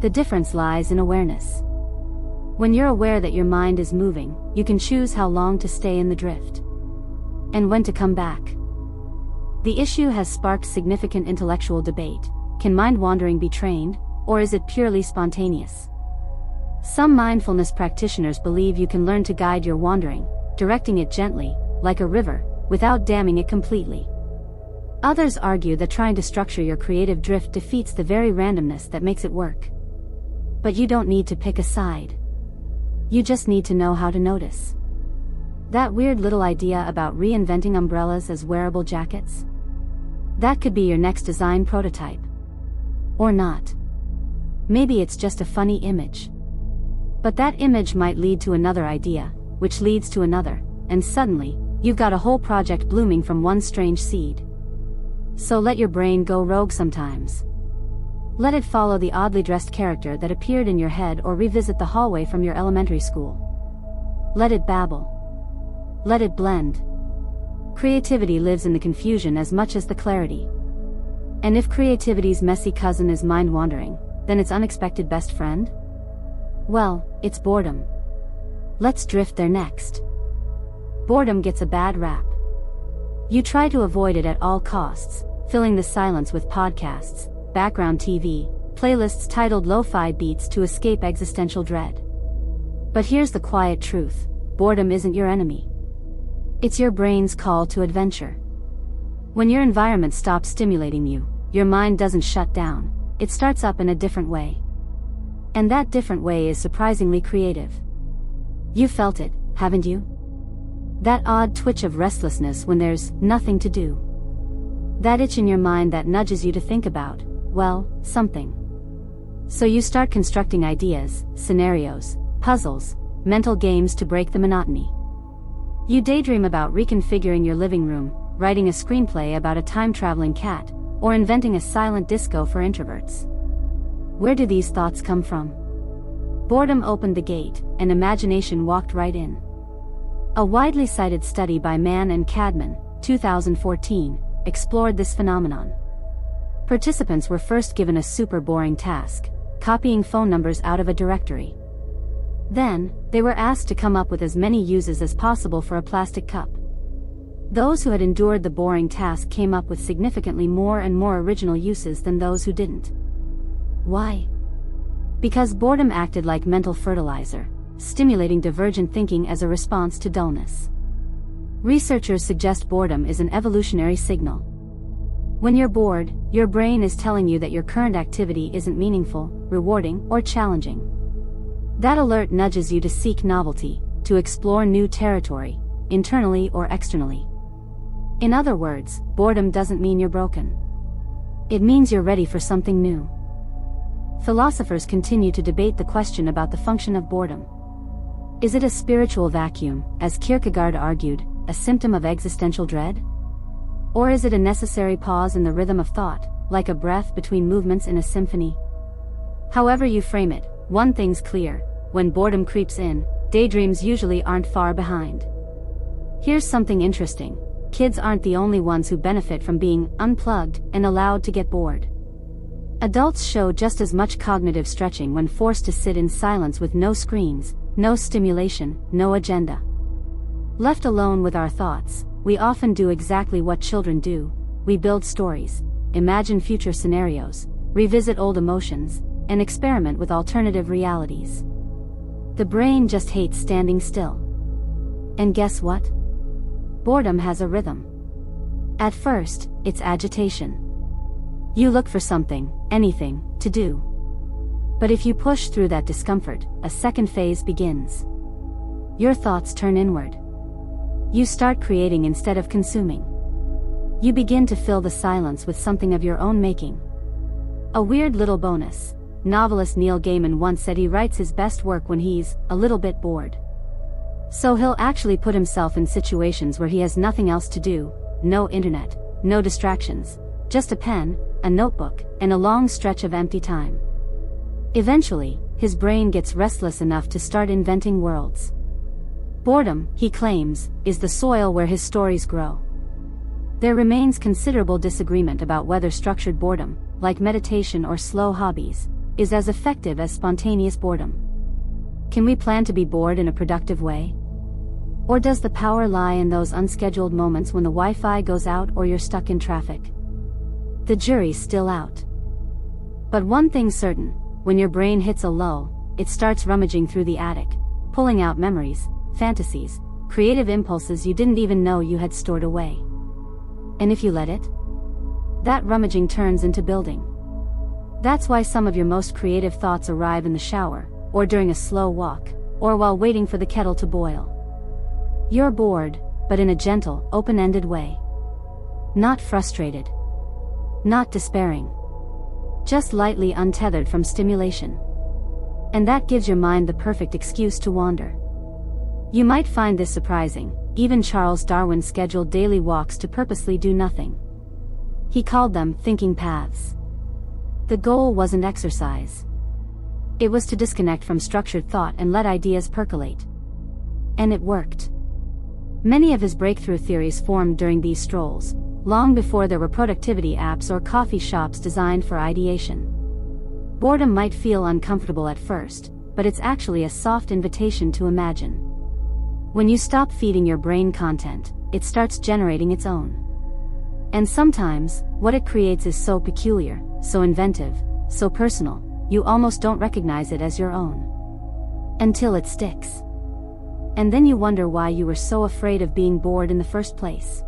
The difference lies in awareness. When you're aware that your mind is moving, you can choose how long to stay in the drift, and when to come back. The issue has sparked significant intellectual debate. Can mind wandering be trained, or is it purely spontaneous? Some mindfulness practitioners believe you can learn to guide your wandering, directing it gently, like a river, without damming it completely. Others argue that trying to structure your creative drift defeats the very randomness that makes it work. But you don't need to pick a side. You just need to know how to notice. That weird little idea about reinventing umbrellas as wearable jackets? That could be your next design prototype. Or not. Maybe it's just a funny image. But that image might lead to another idea, which leads to another, and suddenly, you've got a whole project blooming from one strange seed. So let your brain go rogue sometimes. Let it follow the oddly dressed character that appeared in your head or revisit the hallway from your elementary school. Let it babble. Let it blend. Creativity lives in the confusion as much as the clarity. And if creativity's messy cousin is mind-wandering, then its unexpected best friend? Well, it's boredom. Let's drift there next. Boredom gets a bad rap. You try to avoid it at all costs, filling the silence with podcasts, background TV, playlists titled lo-fi beats to escape existential dread. But here's the quiet truth: boredom isn't your enemy. It's your brain's call to adventure. When your environment stops stimulating you, your mind doesn't shut down, it starts up in a different way. And that different way is surprisingly creative. You felt it, haven't you? That odd twitch of restlessness when there's nothing to do. That itch in your mind that nudges you to think about, well, something. So you start constructing ideas, scenarios, puzzles, mental games to break the monotony. You daydream about reconfiguring your living room, writing a screenplay about a time-traveling cat, or inventing a silent disco for introverts. Where do these thoughts come from? Boredom opened the gate, and imagination walked right in. A widely cited study by Mann and Cadman, 2014, explored this phenomenon. Participants were first given a super boring task: copying phone numbers out of a directory. Then, they were asked to come up with as many uses as possible for a plastic cup. Those who had endured the boring task came up with significantly more and more original uses than those who didn't. Why? Because boredom acted like mental fertilizer, stimulating divergent thinking as a response to dullness. Researchers suggest boredom is an evolutionary signal. When you're bored, your brain is telling you that your current activity isn't meaningful, rewarding, or challenging. That alert nudges you to seek novelty, to explore new territory, internally or externally. In other words, boredom doesn't mean you're broken. It means you're ready for something new. Philosophers continue to debate the question about the function of boredom. Is it a spiritual vacuum, as Kierkegaard argued, a symptom of existential dread? Or is it a necessary pause in the rhythm of thought, like a breath between movements in a symphony? However you frame it, one thing's clear: when boredom creeps in, daydreams usually aren't far behind. Here's something interesting: kids aren't the only ones who benefit from being unplugged and allowed to get bored. Adults show just as much cognitive stretching when forced to sit in silence with no screens, no stimulation, no agenda. Left alone with our thoughts, we often do exactly what children do: we build stories, imagine future scenarios, revisit old emotions, and experiment with alternative realities. The brain just hates standing still. And guess what? Boredom has a rhythm. At first, it's agitation. You look for something, anything, to do. But if you push through that discomfort, a second phase begins. Your thoughts turn inward. You start creating instead of consuming. You begin to fill the silence with something of your own making. A weird little bonus. Novelist Neil Gaiman once said he writes his best work when he's a little bit bored. So he'll actually put himself in situations where he has nothing else to do, no internet, no distractions, just a pen, a notebook, and a long stretch of empty time. Eventually, his brain gets restless enough to start inventing worlds. Boredom, he claims, is the soil where his stories grow. There remains considerable disagreement about whether structured boredom, like meditation or slow hobbies, is as effective as spontaneous boredom. Can we plan to be bored in a productive way? Or does the power lie in those unscheduled moments when the Wi-Fi goes out or you're stuck in traffic? The jury's still out. But one thing's certain, when your brain hits a lull, it starts rummaging through the attic, pulling out memories, fantasies, creative impulses you didn't even know you had stored away. And if you let it, that rummaging turns into building. That's why some of your most creative thoughts arrive in the shower, or during a slow walk, or while waiting for the kettle to boil. You're bored, but in a gentle, open-ended way. Not frustrated. Not despairing. Just lightly untethered from stimulation. And that gives your mind the perfect excuse to wander. You might find this surprising. Even Charles Darwin scheduled daily walks to purposely do nothing. He called them thinking paths. The goal wasn't exercise. It was to disconnect from structured thought and let ideas percolate. And it worked. Many of his breakthrough theories formed during these strolls, long before there were productivity apps or coffee shops designed for ideation. Boredom might feel uncomfortable at first, but it's actually a soft invitation to imagine. When you stop feeding your brain content, it starts generating its own. And sometimes, what it creates is so peculiar, so inventive, so personal, you almost don't recognize it as your own. Until it sticks. And then you wonder why you were so afraid of being bored in the first place.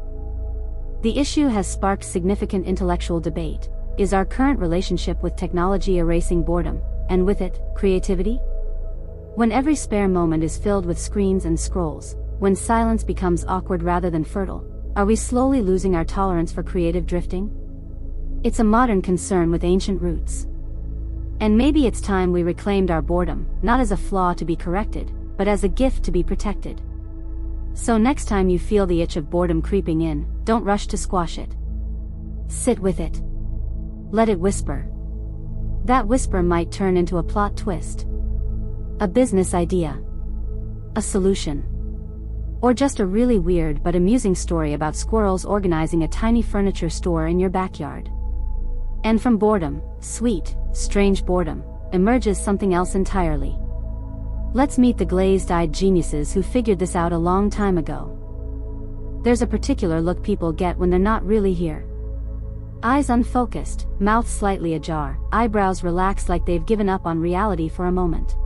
The issue has sparked significant intellectual debate. Is our current relationship with technology erasing boredom, and with it, creativity? When every spare moment is filled with screens and scrolls, when silence becomes awkward rather than fertile, are we slowly losing our tolerance for creative drifting? It's a modern concern with ancient roots. And maybe it's time we reclaimed our boredom, not as a flaw to be corrected, but as a gift to be protected. So next time you feel the itch of boredom creeping in, don't rush to squash it. Sit with it. Let it whisper. That whisper might turn into a plot twist. A business idea. A solution. Or just a really weird but amusing story about squirrels organizing a tiny furniture store in your backyard. And from boredom, sweet, strange boredom, emerges something else entirely. Let's meet the glazed-eyed geniuses who figured this out a long time ago. There's a particular look people get when they're not really here. Eyes unfocused, mouth slightly ajar, eyebrows relaxed like they've given up on reality for a moment.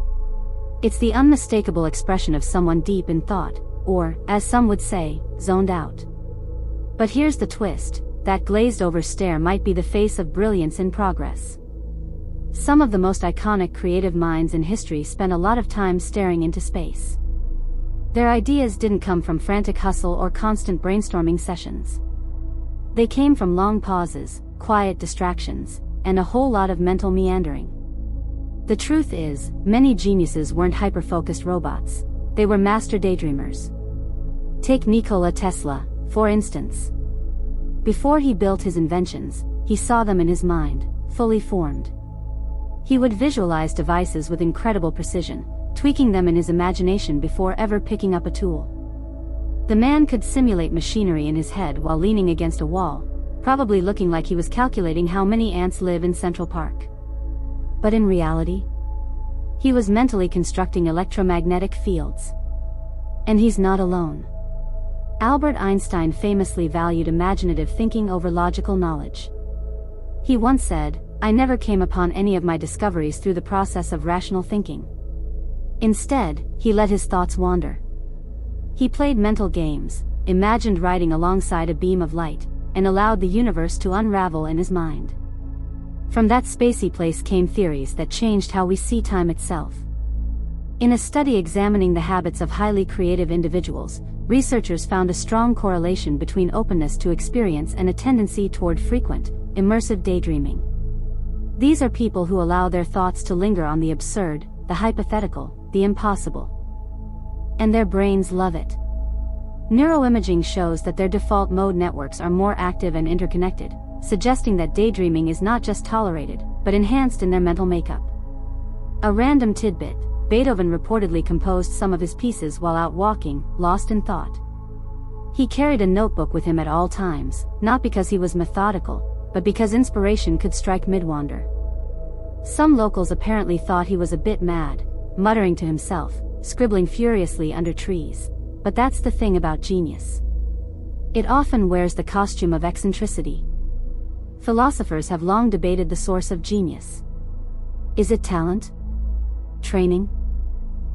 It's the unmistakable expression of someone deep in thought, or, as some would say, zoned out. But here's the twist, that glazed-over stare might be the face of brilliance in progress. Some of the most iconic creative minds in history spent a lot of time staring into space. Their ideas didn't come from frantic hustle or constant brainstorming sessions. They came from long pauses, quiet distractions, and a whole lot of mental meandering. The truth is, many geniuses weren't hyper-focused robots. They were master daydreamers. Take Nikola Tesla, for instance. Before he built his inventions, he saw them in his mind, fully formed. He would visualize devices with incredible precision, tweaking them in his imagination before ever picking up a tool. The man could simulate machinery in his head while leaning against a wall, probably looking like he was calculating how many ants live in Central Park. But in reality, he was mentally constructing electromagnetic fields. And he's not alone. Albert Einstein famously valued imaginative thinking over logical knowledge. He once said, "I never came upon any of my discoveries through the process of rational thinking." Instead, he let his thoughts wander. He played mental games, imagined riding alongside a beam of light, and allowed the universe to unravel in his mind. From that spacey place came theories that changed how we see time itself. In a study examining the habits of highly creative individuals, researchers found a strong correlation between openness to experience and a tendency toward frequent, immersive daydreaming. These are people who allow their thoughts to linger on the absurd, the hypothetical, the impossible. And their brains love it. Neuroimaging shows that their default mode networks are more active and interconnected, suggesting that daydreaming is not just tolerated, but enhanced in their mental makeup. A random tidbit: Beethoven reportedly composed some of his pieces while out walking, lost in thought. He carried a notebook with him at all times, not because he was methodical, but because inspiration could strike mid-wander. Some locals apparently thought he was a bit mad, muttering to himself, scribbling furiously under trees. But that's the thing about genius. It often wears the costume of eccentricity. Philosophers have long debated the source of genius. Is it talent? Training?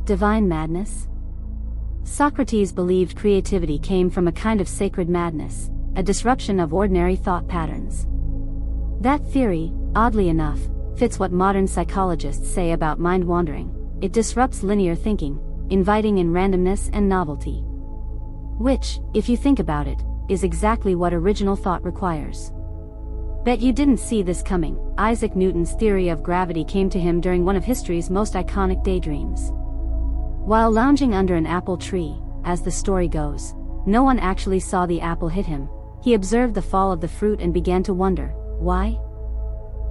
Divine madness? Socrates believed creativity came from a kind of sacred madness, a disruption of ordinary thought patterns. That theory, oddly enough, fits what modern psychologists say about mind wandering. It disrupts linear thinking, inviting in randomness and novelty. Which, if you think about it, is exactly what original thought requires. Bet you didn't see this coming. Isaac Newton's theory of gravity came to him during one of history's most iconic daydreams. While lounging under an apple tree, as the story goes, no one actually saw the apple hit him. He observed the fall of the fruit and began to wonder, why?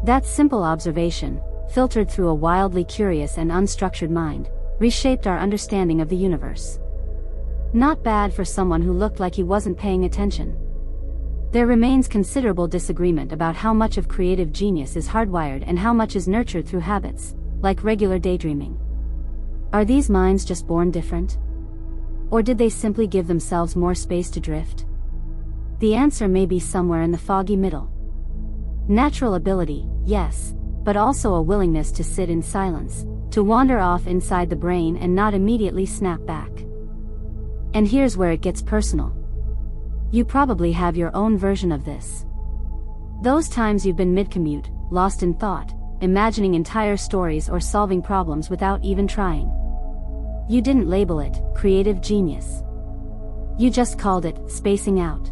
That simple observation, filtered through a wildly curious and unstructured mind, reshaped our understanding of the universe. Not bad for someone who looked like he wasn't paying attention. There remains considerable disagreement about how much of creative genius is hardwired and how much is nurtured through habits, like regular daydreaming. Are these minds just born different? Or did they simply give themselves more space to drift? The answer may be somewhere in the foggy middle. Natural ability, yes, but also a willingness to sit in silence, to wander off inside the brain and not immediately snap back. And here's where it gets personal. You probably have your own version of this. Those times you've been mid-commute, lost in thought, imagining entire stories or solving problems without even trying. You didn't label it creative genius. You just called it spacing out.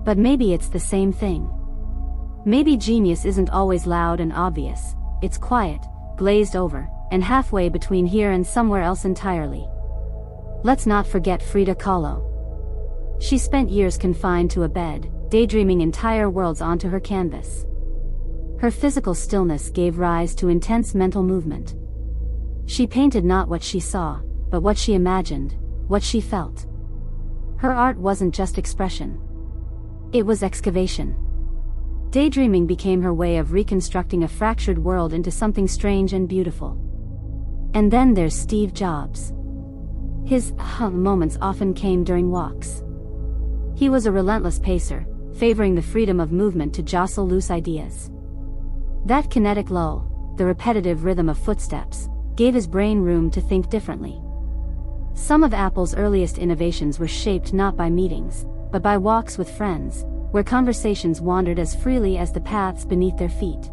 But maybe it's the same thing. Maybe genius isn't always loud and obvious. It's quiet, glazed over, and halfway between here and somewhere else entirely. Let's not forget Frida Kahlo. She spent years confined to a bed, daydreaming entire worlds onto her canvas. Her physical stillness gave rise to intense mental movement. She painted not what she saw, but what she imagined, what she felt. Her art wasn't just expression. It was excavation. Daydreaming became her way of reconstructing a fractured world into something strange and beautiful. And then there's Steve Jobs. His moments often came during walks. He was a relentless pacer, favoring the freedom of movement to jostle loose ideas. That kinetic lull, the repetitive rhythm of footsteps, gave his brain room to think differently. Some of Apple's earliest innovations were shaped not by meetings, but by walks with friends, where conversations wandered as freely as the paths beneath their feet.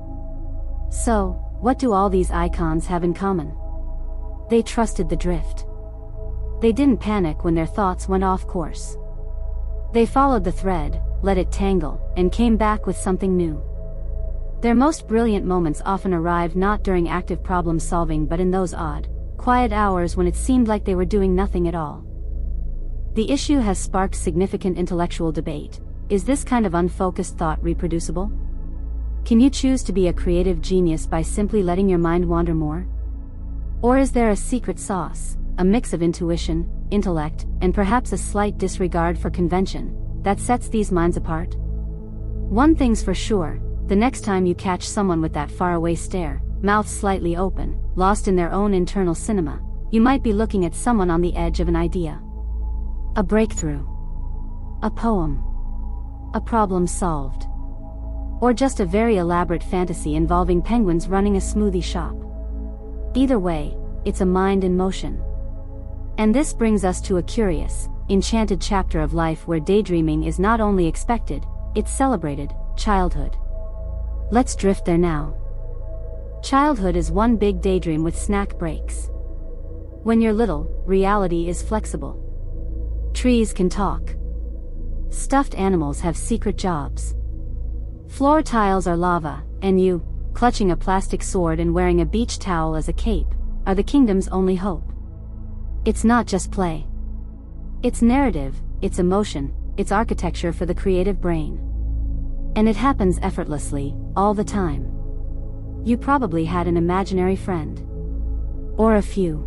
So, what do all these icons have in common? They trusted the drift. They didn't panic when their thoughts went off course. They followed the thread, let it tangle, and came back with something new. Their most brilliant moments often arrived not during active problem solving but in those odd, quiet hours when it seemed like they were doing nothing at all. The issue has sparked significant intellectual debate. Is this kind of unfocused thought reproducible? Can you choose to be a creative genius by simply letting your mind wander more? Or is there a secret sauce, a mix of intuition, intellect, and perhaps a slight disregard for convention, that sets these minds apart? One thing's for sure, the next time you catch someone with that faraway stare, mouth slightly open, lost in their own internal cinema, you might be looking at someone on the edge of an idea. A breakthrough. A poem. A problem solved. Or just a very elaborate fantasy involving penguins running a smoothie shop. Either way, it's a mind in motion. And this brings us to a curious, enchanted chapter of life where daydreaming is not only expected, it's celebrated, childhood. Let's drift there now. Childhood is one big daydream with snack breaks. When you're little, reality is flexible. Trees can talk. Stuffed animals have secret jobs. Floor tiles are lava, and you, clutching a plastic sword and wearing a beach towel as a cape, are the kingdom's only hope. It's not just play. It's narrative, it's emotion, it's architecture for the creative brain. And it happens effortlessly, all the time. You probably had an imaginary friend. Or a few.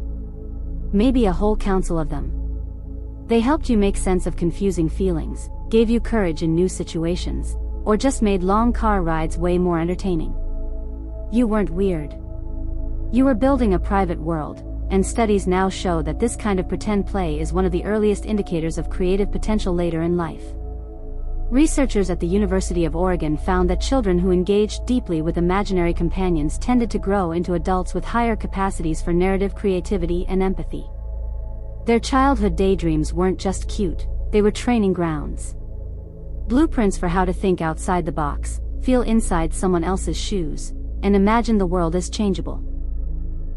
Maybe a whole council of them. They helped you make sense of confusing feelings, gave you courage in new situations, or just made long car rides way more entertaining. You weren't weird. You were building a private world, and studies now show that this kind of pretend play is one of the earliest indicators of creative potential later in life. Researchers at the University of Oregon found that children who engaged deeply with imaginary companions tended to grow into adults with higher capacities for narrative creativity and empathy. Their childhood daydreams weren't just cute, they were training grounds. Blueprints for how to think outside the box, feel inside someone else's shoes, and imagine the world as changeable.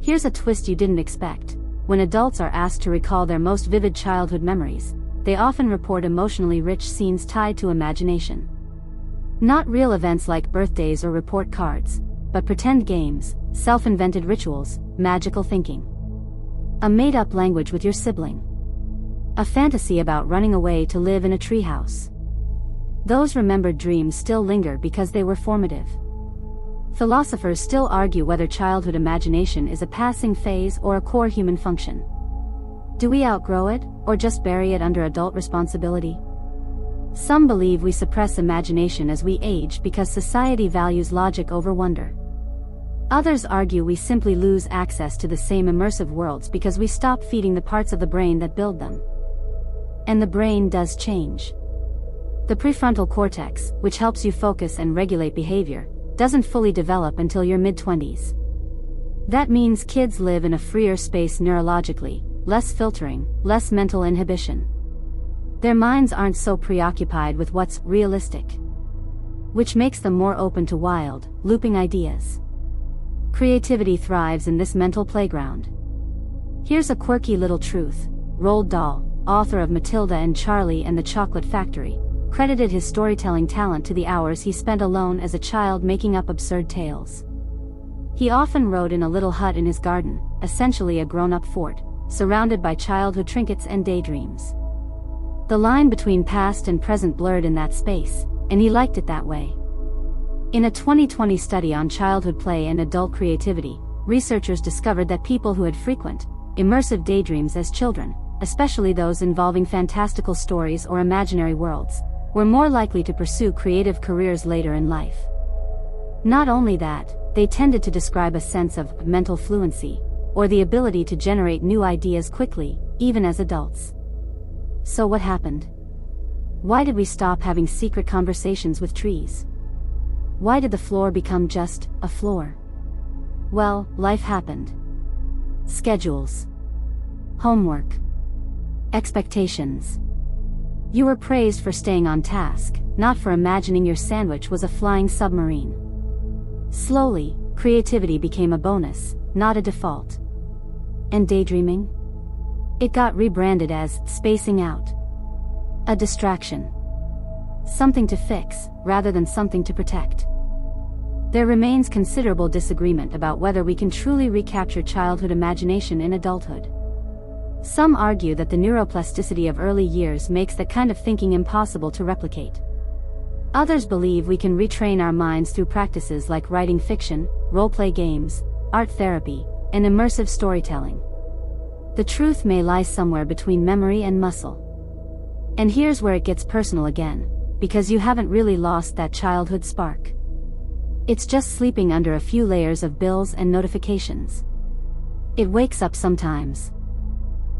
Here's a twist you didn't expect. When adults are asked to recall their most vivid childhood memories, they often report emotionally rich scenes tied to imagination. Not real events like birthdays or report cards, but pretend games, self-invented rituals, magical thinking. A made-up language with your sibling. A fantasy about running away to live in a treehouse. Those remembered dreams still linger because they were formative. Philosophers still argue whether childhood imagination is a passing phase or a core human function. Do we outgrow it, or just bury it under adult responsibility? Some believe we suppress imagination as we age because society values logic over wonder. Others argue we simply lose access to the same immersive worlds because we stop feeding the parts of the brain that build them. And the brain does change. The prefrontal cortex, which helps you focus and regulate behavior, doesn't fully develop until your mid-20s. That means kids live in a freer space neurologically, less filtering, less mental inhibition. Their minds aren't so preoccupied with what's realistic, which makes them more open to wild, looping ideas. Creativity thrives in this mental playground. Here's a quirky little truth. Roald Dahl, author of Matilda and Charlie and the Chocolate Factory, credited his storytelling talent to the hours he spent alone as a child making up absurd tales. He often wrote in a little hut in his garden, essentially a grown-up fort, surrounded by childhood trinkets and daydreams. The line between past and present blurred in that space, and he liked it that way. In a 2020 study on childhood play and adult creativity, researchers discovered that people who had frequent, immersive daydreams as children, especially those involving fantastical stories or imaginary worlds, were more likely to pursue creative careers later in life. Not only that, they tended to describe a sense of mental fluency, or the ability to generate new ideas quickly, even as adults. So what happened? Why did we stop having secret conversations with trees? Why did the floor become just a floor? Well, life happened. Schedules. Homework. Expectations. You were praised for staying on task, not for imagining your sandwich was a flying submarine. Slowly, creativity became a bonus, not a default. And daydreaming? It got rebranded as spacing out. A distraction. Something to fix, rather than something to protect. There remains considerable disagreement about whether we can truly recapture childhood imagination in adulthood. Some argue that the neuroplasticity of early years makes that kind of thinking impossible to replicate. Others believe we can retrain our minds through practices like writing fiction, role-play games, art therapy, and immersive storytelling. The truth may lie somewhere between memory and muscle. And here's where it gets personal again, because you haven't really lost that childhood spark. It's just sleeping under a few layers of bills and notifications. It wakes up sometimes.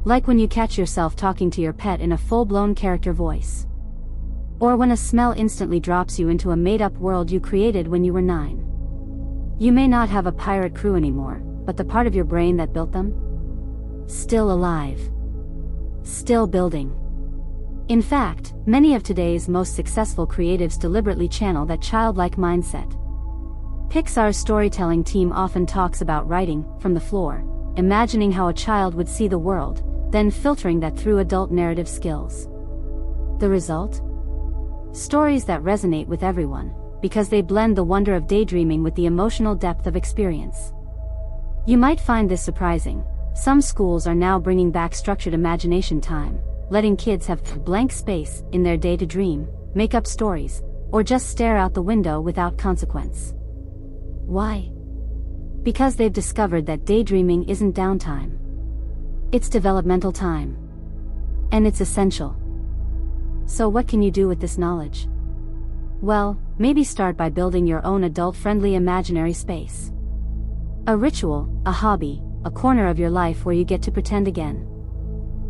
Like when you catch yourself talking to your pet in a full-blown character voice. Or when a smell instantly drops you into a made-up world you created when you were 9. You may not have a pirate crew anymore, but the part of your brain that built them? Still alive. Still building. In fact, many of today's most successful creatives deliberately channel that childlike mindset. Pixar's storytelling team often talks about writing from the floor, imagining how a child would see the world, then filtering that through adult narrative skills. The result? Stories that resonate with everyone, because they blend the wonder of daydreaming with the emotional depth of experience. You might find this surprising. Some schools are now bringing back structured imagination time, letting kids have blank space in their day to dream, make up stories, or just stare out the window without consequence. Why? Because they've discovered that daydreaming isn't downtime. It's developmental time. And it's essential. So what can you do with this knowledge? Well, maybe start by building your own adult-friendly imaginary space. A ritual, a hobby, a corner of your life where you get to pretend again.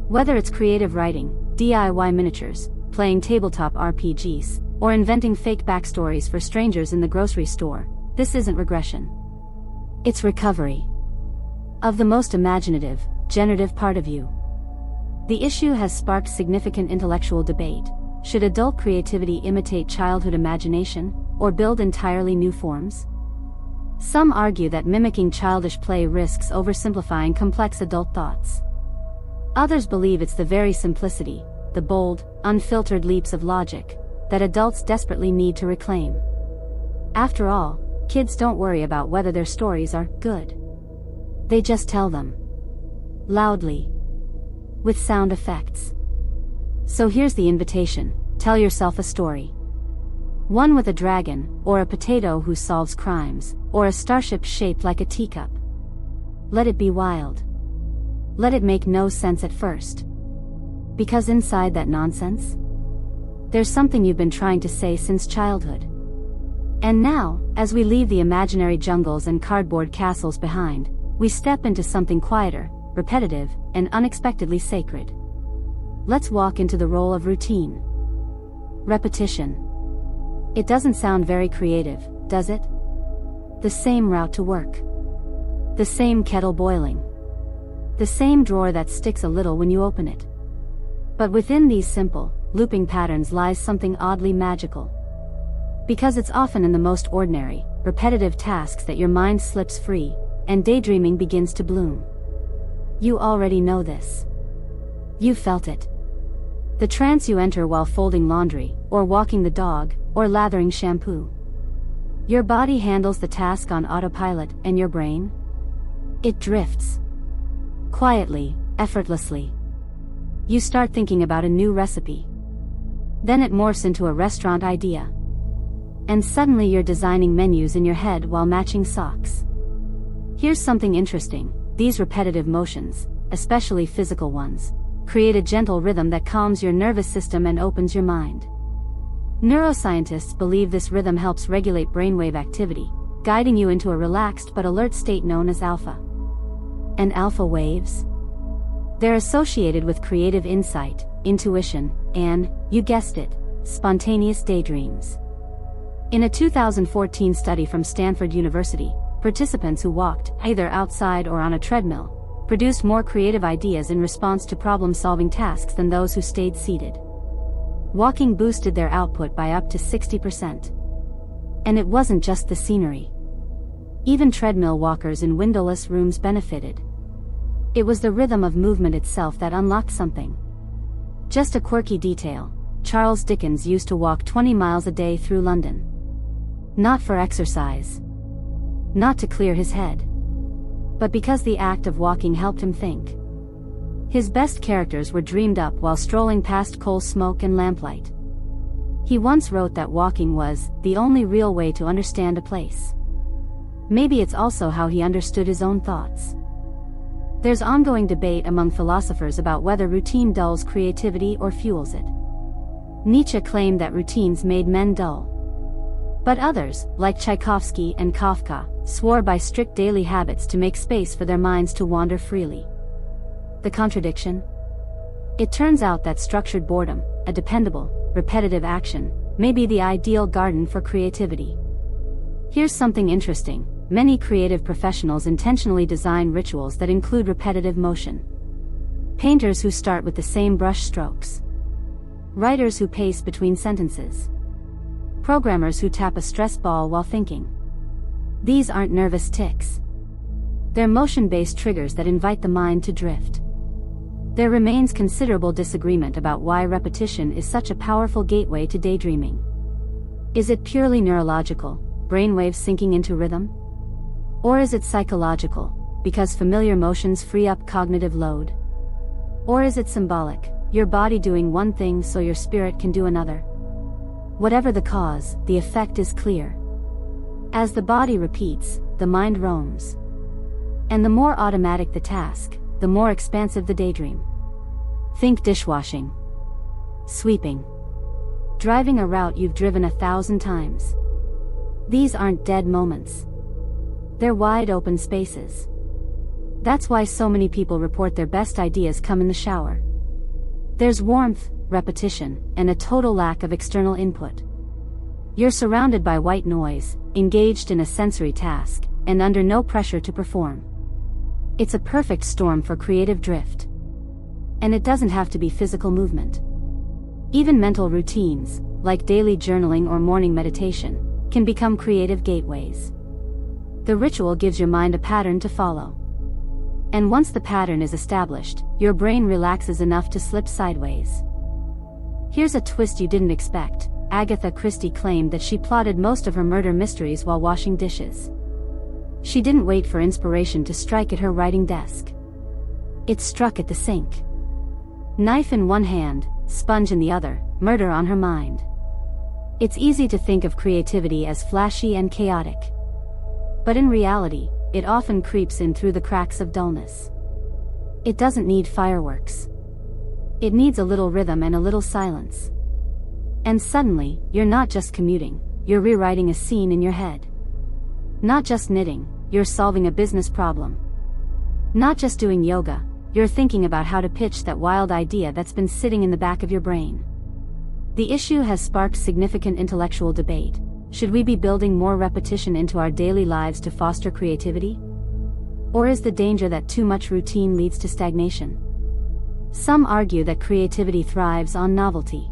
Whether it's creative writing, DIY miniatures, playing tabletop RPGs, or inventing fake backstories for strangers in the grocery store, this isn't regression. It's recovery of the most imaginative, generative part of you. The issue has sparked significant intellectual debate. Should adult creativity imitate childhood imagination, or build entirely new forms? Some argue that mimicking childish play risks oversimplifying complex adult thoughts. Others believe it's the very simplicity, the bold, unfiltered leaps of logic, that adults desperately need to reclaim. After all, kids don't worry about whether their stories are good. They just tell them. Loudly. With sound effects. So here's the invitation: tell yourself a story. One with a dragon, or a potato who solves crimes, or a starship shaped like a teacup. Let it be wild. Let it make no sense at first. Because inside that nonsense, there's something you've been trying to say since childhood. And now, as we leave the imaginary jungles and cardboard castles behind, we step into something quieter, repetitive, and unexpectedly sacred. Let's walk into the role of routine. Repetition. It doesn't sound very creative, does it? The same route to work. The same kettle boiling. The same drawer that sticks a little when you open it. But within these simple, looping patterns lies something oddly magical. Because it's often in the most ordinary, repetitive tasks that your mind slips free, and daydreaming begins to bloom. You already know this. You felt it. The trance you enter while folding laundry, or walking the dog, or lathering shampoo. Your body handles the task on autopilot, and your brain? It drifts. Quietly, effortlessly. You start thinking about a new recipe. Then it morphs into a restaurant idea. And suddenly you're designing menus in your head while matching socks. Here's something interesting: these repetitive motions, especially physical ones, create a gentle rhythm that calms your nervous system and opens your mind. Neuroscientists believe this rhythm helps regulate brainwave activity, guiding you into a relaxed but alert state known as alpha. And alpha waves? They're associated with creative insight, intuition, and, you guessed it, spontaneous daydreams. In a 2014 study from Stanford University, participants who walked, either outside or on a treadmill, produced more creative ideas in response to problem-solving tasks than those who stayed seated. Walking boosted their output by up to 60%. And it wasn't just the scenery. Even treadmill walkers in windowless rooms benefited. It was the rhythm of movement itself that unlocked something. Just a quirky detail: Charles Dickens used to walk 20 miles a day through London. Not for exercise. Not to clear his head. But because the act of walking helped him think. His best characters were dreamed up while strolling past coal smoke and lamplight. He once wrote that walking was the only real way to understand a place. Maybe it's also how he understood his own thoughts. There's ongoing debate among philosophers about whether routine dulls creativity or fuels it. Nietzsche claimed that routines made men dull. But others, like Tchaikovsky and Kafka, swore by strict daily habits to make space for their minds to wander freely. The contradiction? It turns out that structured boredom, a dependable, repetitive action, may be the ideal garden for creativity. Here's something interesting: many creative professionals intentionally design rituals that include repetitive motion. Painters who start with the same brush strokes. writers who pace between sentences, programmers who tap a stress ball while thinking. These aren't nervous tics. They're motion-based triggers that invite the mind to drift. There remains considerable disagreement about why repetition is such a powerful gateway to daydreaming. Is it purely neurological, brainwaves sinking into rhythm? Or is it psychological, because familiar motions free up cognitive load? Or is it symbolic, your body doing one thing so your spirit can do another? Whatever the cause, the effect is clear. As the body repeats, the mind roams. And the more automatic the task, the more expansive the daydream. Think dishwashing, sweeping, driving a route you've driven 1,000 times. These aren't dead moments. They're wide open spaces. That's why so many people report their best ideas come in the shower. There's warmth, repetition, and a total lack of external input. You're surrounded by white noise, engaged in a sensory task, and under no pressure to perform. It's a perfect storm for creative drift. And it doesn't have to be physical movement. Even mental routines, like daily journaling or morning meditation, can become creative gateways. The ritual gives your mind a pattern to follow. And once the pattern is established, your brain relaxes enough to slip sideways. Here's a twist you didn't expect. Agatha Christie claimed that she plotted most of her murder mysteries while washing dishes. She didn't wait for inspiration to strike at her writing desk. It struck at the sink. Knife in one hand, sponge in the other, murder on her mind. It's easy to think of creativity as flashy and chaotic. But in reality, it often creeps in through the cracks of dullness. It doesn't need fireworks. It needs a little rhythm and a little silence. And suddenly, you're not just commuting, you're rewriting a scene in your head. Not just knitting, you're solving a business problem. Not just doing yoga, you're thinking about how to pitch that wild idea that's been sitting in the back of your brain. The issue has sparked significant intellectual debate. Should we be building more repetition into our daily lives to foster creativity? Or is the danger that too much routine leads to stagnation? Some argue that creativity thrives on novelty.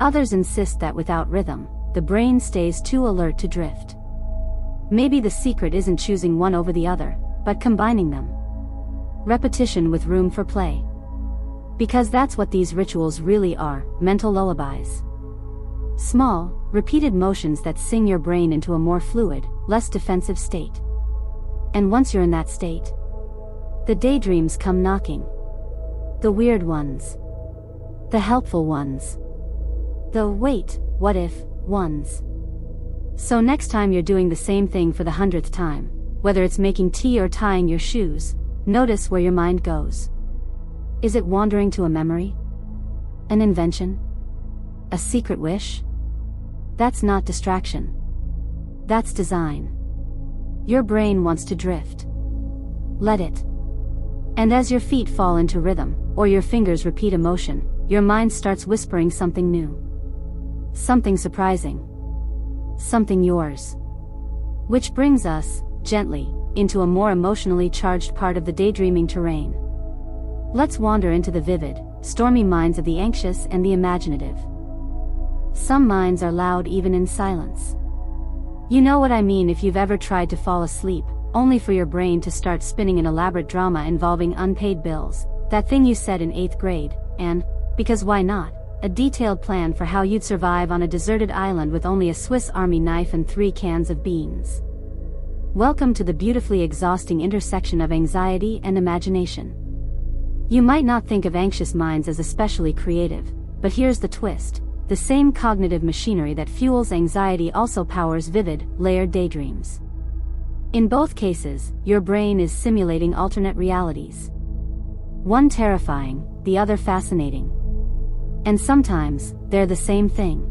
Others insist that without rhythm, the brain stays too alert to drift. Maybe the secret isn't choosing one over the other, but combining them. Repetition with room for play. Because that's what these rituals really are, mental lullabies. Small, repeated motions that sing your brain into a more fluid, less defensive state. And once you're in that state, the daydreams come knocking. The weird ones. The helpful ones. The wait, what if, ones. So next time you're doing the same thing for the 100th time, whether it's making tea or tying your shoes, notice where your mind goes. Is it wandering to a memory? An invention? A secret wish? That's not distraction. That's design. Your brain wants to drift. Let it. And as your feet fall into rhythm, or your fingers repeat a motion, your mind starts whispering something new. Something surprising. Something yours. Which brings us, gently, into a more emotionally charged part of the daydreaming terrain. Let's wander into the vivid, stormy minds of the anxious and the imaginative. Some minds are loud even in silence. You know what I mean if you've ever tried to fall asleep, only for your brain to start spinning an elaborate drama involving unpaid bills, that thing you said in 8th grade, and, because why not, a detailed plan for how you'd survive on a deserted island with only a Swiss Army knife and 3 cans of beans. Welcome to the beautifully exhausting intersection of anxiety and imagination. You might not think of anxious minds as especially creative, but here's the twist. The same cognitive machinery that fuels anxiety also powers vivid, layered daydreams. In both cases, your brain is simulating alternate realities. One terrifying, the other fascinating. And sometimes, they're the same thing.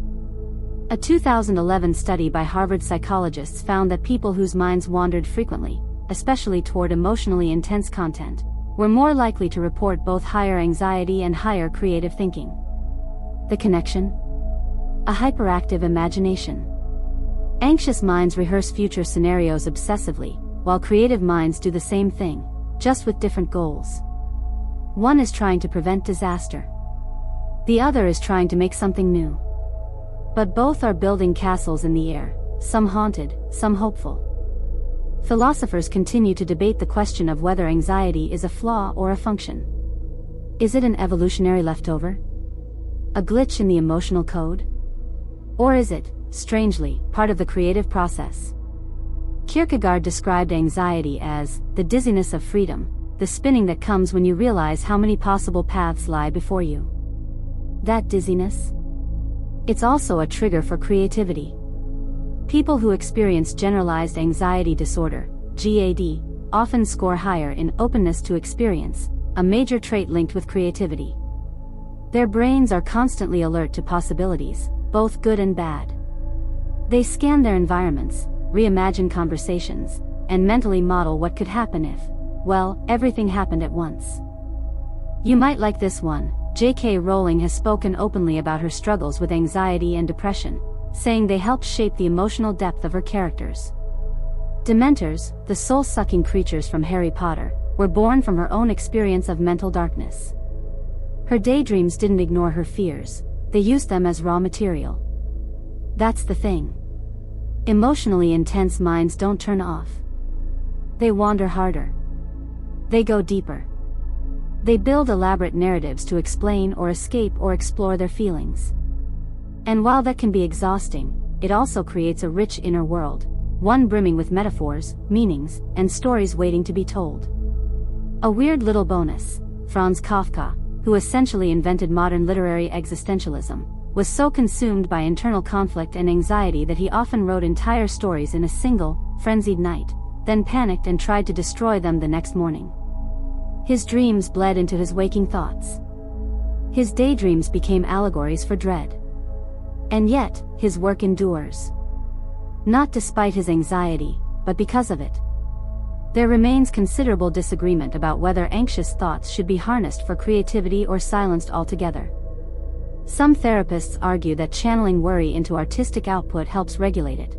A 2011 study by Harvard psychologists found that people whose minds wandered frequently, especially toward emotionally intense content, were more likely to report both higher anxiety and higher creative thinking. The connection? A hyperactive imagination. Anxious minds rehearse future scenarios obsessively, while creative minds do the same thing, just with different goals. One is trying to prevent disaster. The other is trying to make something new. But both are building castles in the air, some haunted, some hopeful. Philosophers continue to debate the question of whether anxiety is a flaw or a function. Is it an evolutionary leftover? A glitch in the emotional code? Or is it, strangely, part of the creative process? Kierkegaard described anxiety as the dizziness of freedom, the spinning that comes when you realize how many possible paths lie before you. That dizziness? It's also a trigger for creativity. People who experience generalized anxiety disorder, GAD, often score higher in openness to experience, a major trait linked with creativity. Their brains are constantly alert to possibilities, both good and bad. They scan their environments, reimagine conversations, and mentally model what could happen if, well, everything happened at once. You might like this one. J.K. Rowling has spoken openly about her struggles with anxiety and depression, saying they helped shape the emotional depth of her characters. Dementors, the soul-sucking creatures from Harry Potter, were born from her own experience of mental darkness. Her daydreams didn't ignore her fears, they used them as raw material. That's the thing. Emotionally intense minds don't turn off. They wander harder. They go deeper. They build elaborate narratives to explain or escape or explore their feelings. And while that can be exhausting, it also creates a rich inner world, one brimming with metaphors, meanings, and stories waiting to be told. A weird little bonus: Franz Kafka, who essentially invented modern literary existentialism, was so consumed by internal conflict and anxiety that he often wrote entire stories in a single, frenzied night, then panicked and tried to destroy them the next morning. His dreams bled into his waking thoughts. His daydreams became allegories for dread. And yet, his work endures. Not despite his anxiety, but because of it. There remains considerable disagreement about whether anxious thoughts should be harnessed for creativity or silenced altogether. Some therapists argue that channeling worry into artistic output helps regulate it.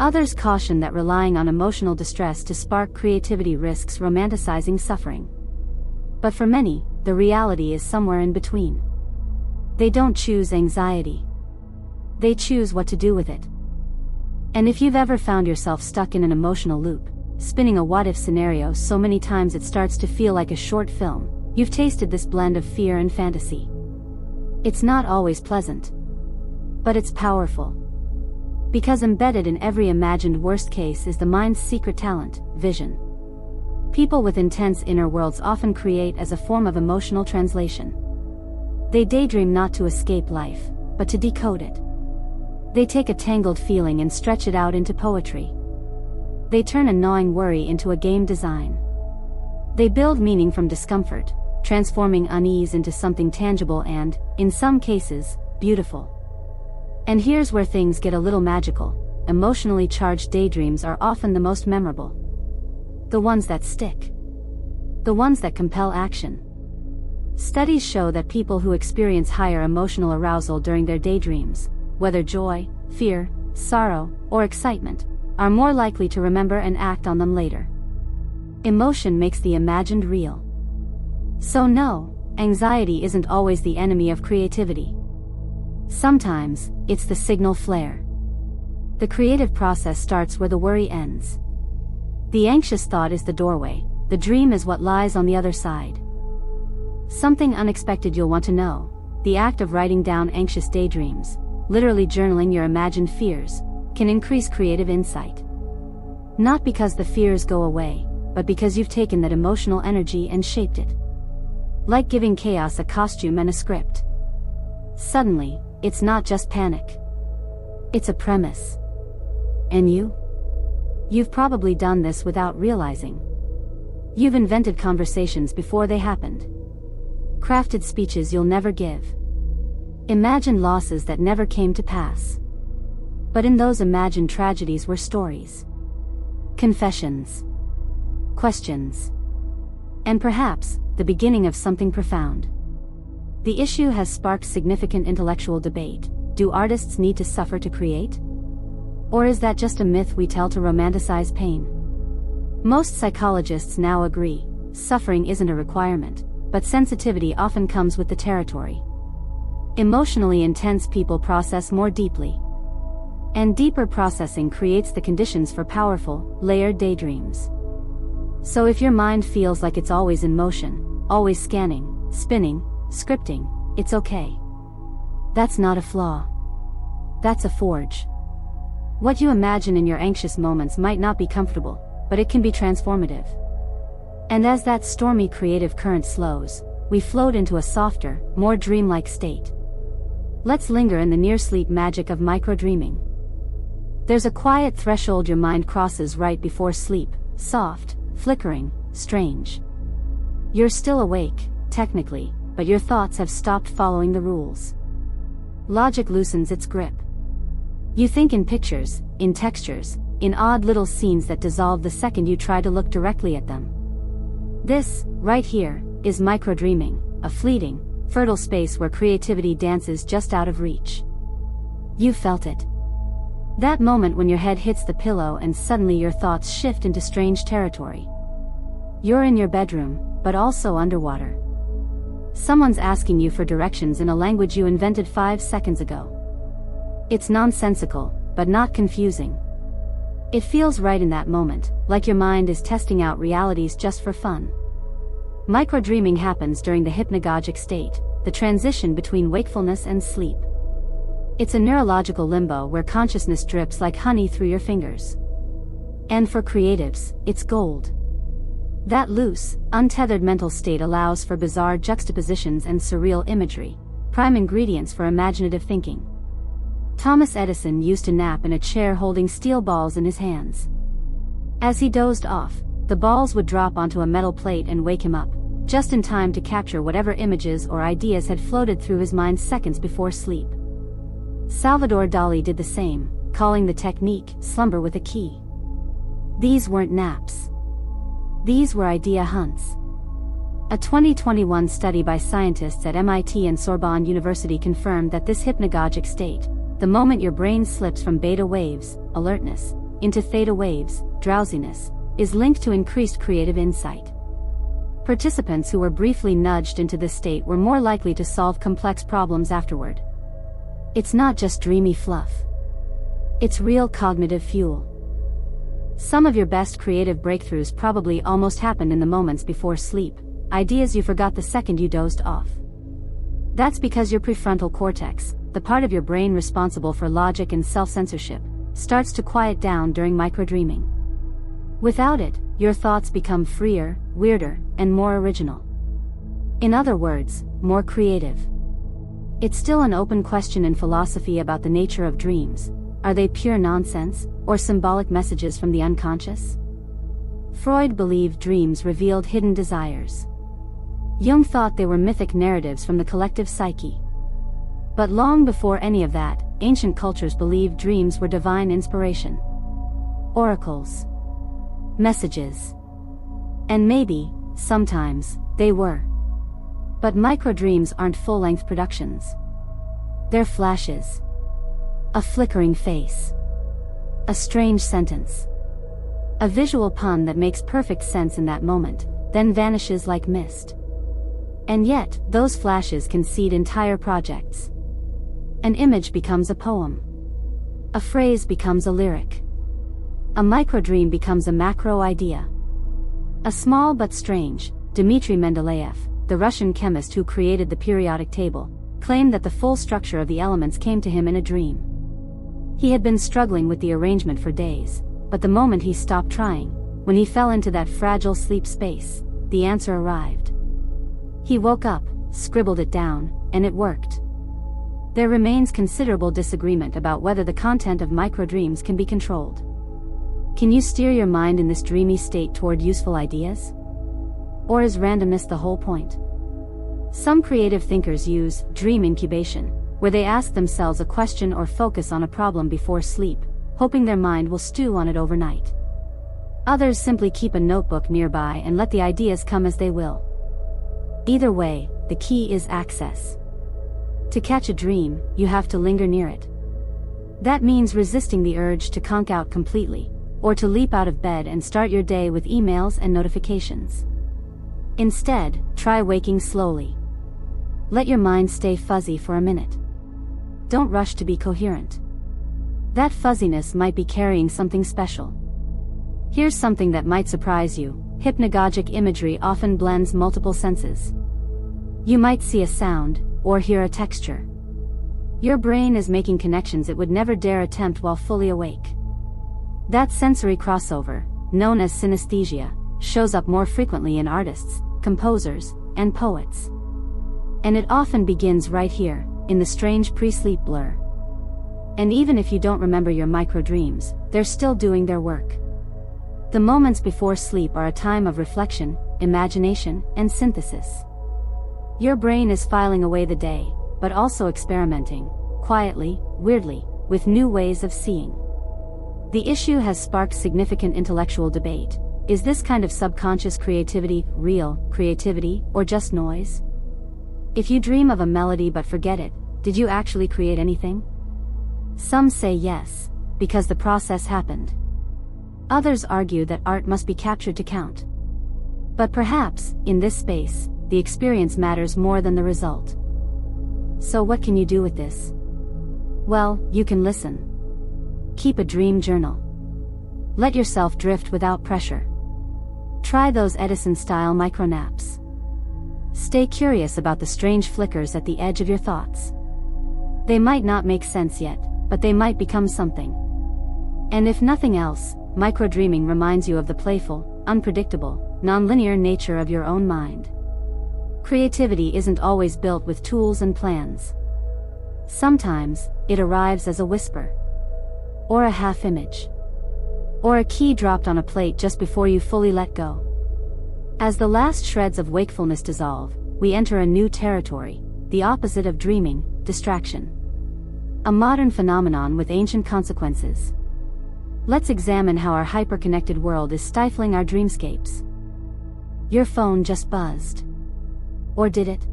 Others caution that relying on emotional distress to spark creativity risks romanticizing suffering. But for many, the reality is somewhere in between. They don't choose anxiety. They choose what to do with it. And if you've ever found yourself stuck in an emotional loop, spinning a what-if scenario so many times it starts to feel like a short film, you've tasted this blend of fear and fantasy. It's not always pleasant. But it's powerful. Because embedded in every imagined worst case is the mind's secret talent, vision. People with intense inner worlds often create as a form of emotional translation. They daydream not to escape life, but to decode it. They take a tangled feeling and stretch it out into poetry. They turn a gnawing worry into a game design. They build meaning from discomfort, transforming unease into something tangible and, in some cases, beautiful. And here's where things get a little magical: emotionally charged daydreams are often the most memorable. The ones that stick. The ones that compel action. Studies show that people who experience higher emotional arousal during their daydreams, whether joy, fear, sorrow, or excitement, are more likely to remember and act on them later. Emotion makes the imagined real. So no, anxiety isn't always the enemy of creativity. Sometimes, it's the signal flare. The creative process starts where the worry ends. The anxious thought is the doorway, the dream is what lies on the other side. Something unexpected you'll want to know: the act of writing down anxious daydreams, literally journaling your imagined fears, can increase creative insight. Not because the fears go away, but because you've taken that emotional energy and shaped it. Like giving chaos a costume and a script. Suddenly, it's not just panic. It's a premise. And you've probably done this without realizing. You've invented conversations before they happened. Crafted speeches you'll never give. Imagined losses that never came to pass. But in those imagined tragedies were stories. Confessions. Questions. And perhaps, the beginning of something profound. The issue has sparked significant intellectual debate: do artists need to suffer to create? Or is that just a myth we tell to romanticize pain? Most psychologists now agree, suffering isn't a requirement, but sensitivity often comes with the territory. Emotionally intense people process more deeply. And deeper processing creates the conditions for powerful, layered daydreams. So if your mind feels like it's always in motion, always scanning, spinning, scripting, it's okay. That's not a flaw. That's a forge. What you imagine in your anxious moments might not be comfortable, but it can be transformative. And as that stormy creative current slows, we float into a softer, more dreamlike state. Let's linger in the near-sleep magic of microdreaming. There's a quiet threshold your mind crosses right before sleep, soft, flickering, strange. You're still awake, technically, but your thoughts have stopped following the rules. Logic loosens its grip. You think in pictures, in textures, in odd little scenes that dissolve the second you try to look directly at them. This, right here, is microdreaming, a fleeting, fertile space where creativity dances just out of reach. You felt it. That moment when your head hits the pillow and suddenly your thoughts shift into strange territory. You're in your bedroom, but also underwater. Someone's asking you for directions in a language you invented 5 seconds ago. It's nonsensical, but not confusing. It feels right in that moment, like your mind is testing out realities just for fun. Microdreaming happens during the hypnagogic state, the transition between wakefulness and sleep. It's a neurological limbo where consciousness drips like honey through your fingers. And for creatives, it's gold. That loose, untethered mental state allows for bizarre juxtapositions and surreal imagery, prime ingredients for imaginative thinking. Thomas Edison used to nap in a chair holding steel balls in his hands. As he dozed off, the balls would drop onto a metal plate and wake him up, just in time to capture whatever images or ideas had floated through his mind seconds before sleep. Salvador Dali did the same, calling the technique slumber with a key. These weren't naps. These were idea hunts. A 2021 study by scientists at MIT and Sorbonne University confirmed that this hypnagogic state, the moment your brain slips from beta waves, alertness, into theta waves, drowsiness, is linked to increased creative insight. Participants who were briefly nudged into this state were more likely to solve complex problems afterward. It's not just dreamy fluff. It's real cognitive fuel. Some of your best creative breakthroughs probably almost happened in the moments before sleep, ideas you forgot the second you dozed off. That's because your prefrontal cortex, the part of your brain responsible for logic and self-censorship, starts to quiet down during microdreaming. Without it, your thoughts become freer, weirder, and more original. In other words, more creative. It's still an open question in philosophy about the nature of dreams. Are they pure nonsense, or symbolic messages from the unconscious? Freud believed dreams revealed hidden desires. Jung thought they were mythic narratives from the collective psyche. But long before any of that, ancient cultures believed dreams were divine inspiration. Oracles. Messages. And maybe, sometimes, they were. But microdreams aren't full-length productions. They're flashes. A flickering face. A strange sentence. A visual pun that makes perfect sense in that moment, then vanishes like mist. And yet, those flashes can seed entire projects. An image becomes a poem. A phrase becomes a lyric. A microdream becomes a macro idea. A small but strange, Dmitry Mendeleev, the Russian chemist who created the periodic table, claimed that the full structure of the elements came to him in a dream. He had been struggling with the arrangement for days, but the moment he stopped trying, when he fell into that fragile sleep space, the answer arrived. He woke up, scribbled it down, and it worked. There remains considerable disagreement about whether the content of microdreams can be controlled. Can you steer your mind in this dreamy state toward useful ideas? Or is randomness the whole point? Some creative thinkers use dream incubation, where they ask themselves a question or focus on a problem before sleep, hoping their mind will stew on it overnight. Others simply keep a notebook nearby and let the ideas come as they will. Either way, the key is access. To catch a dream, you have to linger near it. That means resisting the urge to conk out completely, or to leap out of bed and start your day with emails and notifications. Instead, try waking slowly. Let your mind stay fuzzy for a minute. Don't rush to be coherent. That fuzziness might be carrying something special. Here's something that might surprise you. Hypnagogic imagery often blends multiple senses. You might see a sound, or hear a texture. Your brain is making connections it would never dare attempt while fully awake. That sensory crossover, known as synesthesia, shows up more frequently in artists, composers, and poets. And it often begins right here, in the strange pre-sleep blur. And even if you don't remember your microdreams, they're still doing their work. The moments before sleep are a time of reflection, imagination, and synthesis. Your brain is filing away the day, but also experimenting, quietly, weirdly, with new ways of seeing. The issue has sparked significant intellectual debate. Is this kind of subconscious creativity real creativity, or just noise? If you dream of a melody but forget it, did you actually create anything? Some say yes, because the process happened. Others argue that art must be captured to count. But perhaps, in this space, the experience matters more than the result. So what can you do with this? Well, you can listen. Keep a dream journal. Let yourself drift without pressure. Try those Edison-style micronaps. Stay curious about the strange flickers at the edge of your thoughts. They might not make sense yet, but they might become something. And if nothing else, microdreaming reminds you of the playful, unpredictable, non-linear nature of your own mind. Creativity isn't always built with tools and plans. Sometimes, it arrives as a whisper. Or a half-image. Or a key dropped on a plate just before you fully let go. As the last shreds of wakefulness dissolve, we enter a new territory, the opposite of dreaming, distraction. A modern phenomenon with ancient consequences. Let's examine how our hyper-connected world is stifling our dreamscapes. Your phone just buzzed. Or did it?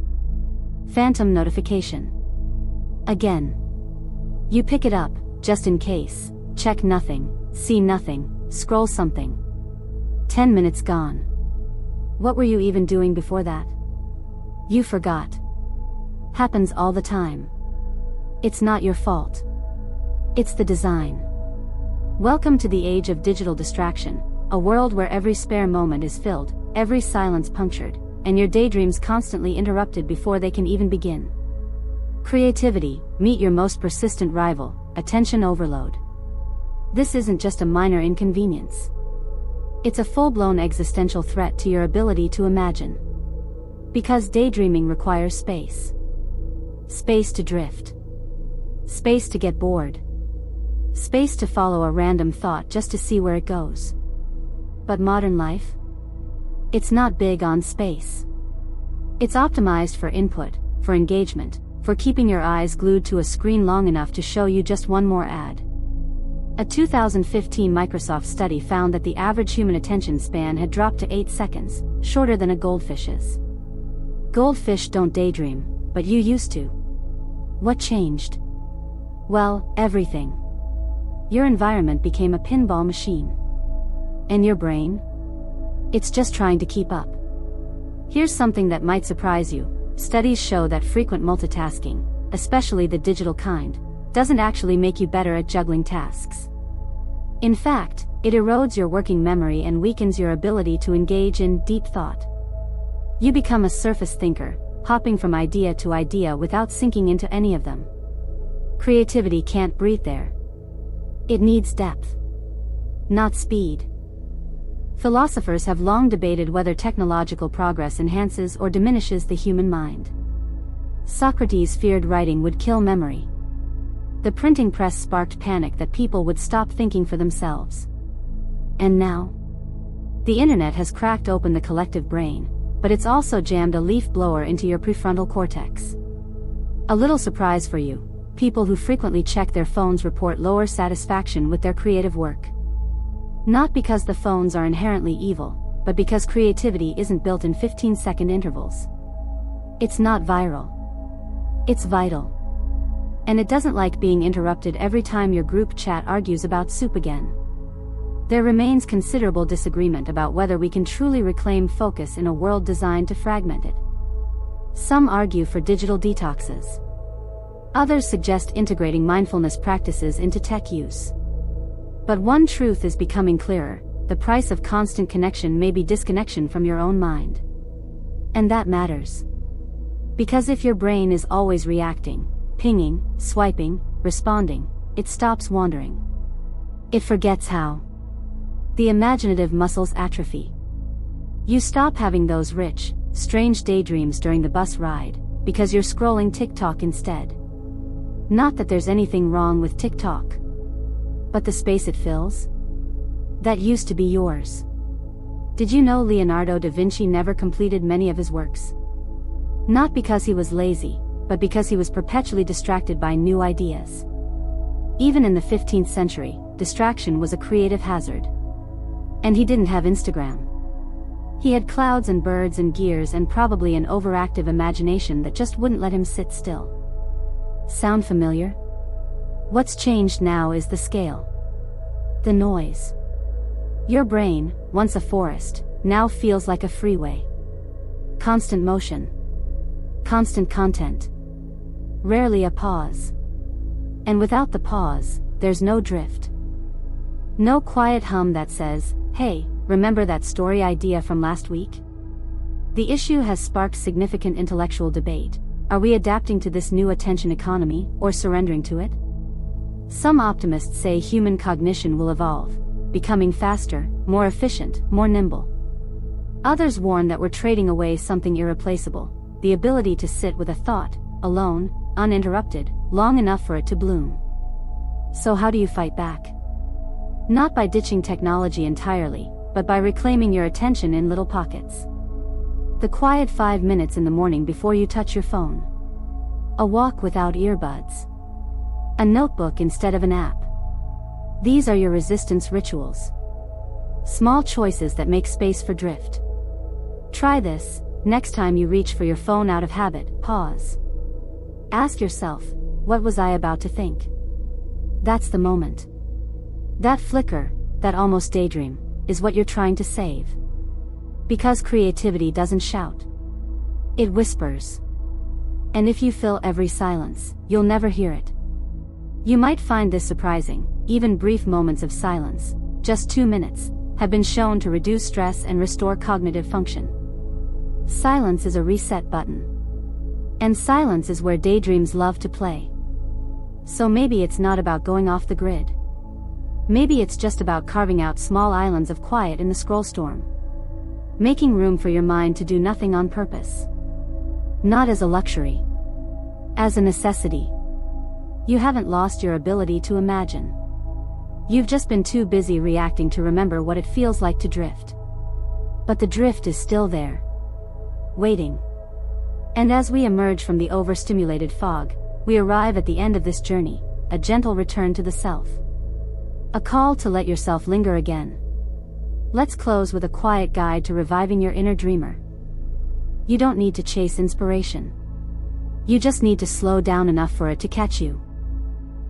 Phantom notification. Again. You pick it up, just in case, check nothing, see nothing, scroll something. 10 minutes gone. What were you even doing before that? You forgot. Happens all the time. It's not your fault. It's the design. Welcome to the age of digital distraction, a world where every spare moment is filled, every silence punctured, and your daydreams constantly interrupted before they can even begin. Creativity, meet your most persistent rival, attention overload. This isn't just a minor inconvenience. It's a full-blown existential threat to your ability to imagine. Because daydreaming requires space. Space to drift. Space to get bored. Space to follow a random thought just to see where it goes. But modern life? It's not big on space. It's optimized for input, for engagement, for keeping your eyes glued to a screen long enough to show you just one more ad. A 2015 Microsoft study found that the average human attention span had dropped to 8 seconds, shorter than a goldfish's. Goldfish don't daydream, but you used to. What changed? Well, everything. Your environment became a pinball machine. And your brain? It's just trying to keep up. Here's something that might surprise you. Studies show that frequent multitasking, especially the digital kind, doesn't actually make you better at juggling tasks. In fact, it erodes your working memory and weakens your ability to engage in deep thought. You become a surface thinker, hopping from idea to idea without sinking into any of them. Creativity can't breathe there. It needs depth. Not speed. Philosophers have long debated whether technological progress enhances or diminishes the human mind. Socrates feared writing would kill memory. The printing press sparked panic that people would stop thinking for themselves. And now? The internet has cracked open the collective brain, but it's also jammed a leaf blower into your prefrontal cortex. A little surprise for you, people who frequently check their phones report lower satisfaction with their creative work. Not because the phones are inherently evil, but because creativity isn't built in 15-second intervals. It's not viral. It's vital. And it doesn't like being interrupted every time your group chat argues about soup again. There remains considerable disagreement about whether we can truly reclaim focus in a world designed to fragment it. Some argue for digital detoxes. Others suggest integrating mindfulness practices into tech use. But one truth is becoming clearer: the price of constant connection may be disconnection from your own mind. And that matters. Because if your brain is always reacting, pinging, swiping, responding, it stops wandering. It forgets how. The imaginative muscles atrophy. You stop having those rich, strange daydreams during the bus ride, because you're scrolling TikTok instead. Not that there's anything wrong with TikTok. But the space it fills? That used to be yours. Did you know Leonardo da Vinci never completed many of his works? Not because he was lazy, but because he was perpetually distracted by new ideas. Even in the 15th century, distraction was a creative hazard. And he didn't have Instagram. He had clouds and birds and gears and probably an overactive imagination that just wouldn't let him sit still. Sound familiar? What's changed now is the scale. The noise. Your brain, once a forest, now feels like a freeway. Constant motion. Constant content. Rarely a pause. And without the pause, there's no drift. No quiet hum that says, "Hey, remember that story idea from last week?" The issue has sparked significant intellectual debate. Are we adapting to this new attention economy, or surrendering to it? Some optimists say human cognition will evolve, becoming faster, more efficient, more nimble. Others warn that we're trading away something irreplaceable: the ability to sit with a thought, alone, uninterrupted, long enough for it to bloom. So how do you fight back? Not by ditching technology entirely, but by reclaiming your attention in little pockets. The quiet 5 minutes in the morning before you touch your phone. A walk without earbuds. A notebook instead of an app. These are your resistance rituals. Small choices that make space for drift. Try this: next time you reach for your phone out of habit, pause. Ask yourself, what was I about to think? That's the moment. That flicker, that almost daydream, is what you're trying to save. Because creativity doesn't shout. It whispers. And if you fill every silence, you'll never hear it. You might find this surprising: even brief moments of silence, just 2 minutes, have been shown to reduce stress and restore cognitive function. Silence is a reset button. And silence is where daydreams love to play. So maybe it's not about going off the grid. Maybe it's just about carving out small islands of quiet in the scroll storm. Making room for your mind to do nothing on purpose. Not as a luxury. As a necessity. You haven't lost your ability to imagine. You've just been too busy reacting to remember what it feels like to drift. But the drift is still there. Waiting. And as we emerge from the overstimulated fog, we arrive at the end of this journey, a gentle return to the self. A call to let yourself linger again. Let's close with a quiet guide to reviving your inner dreamer. You don't need to chase inspiration. You just need to slow down enough for it to catch you.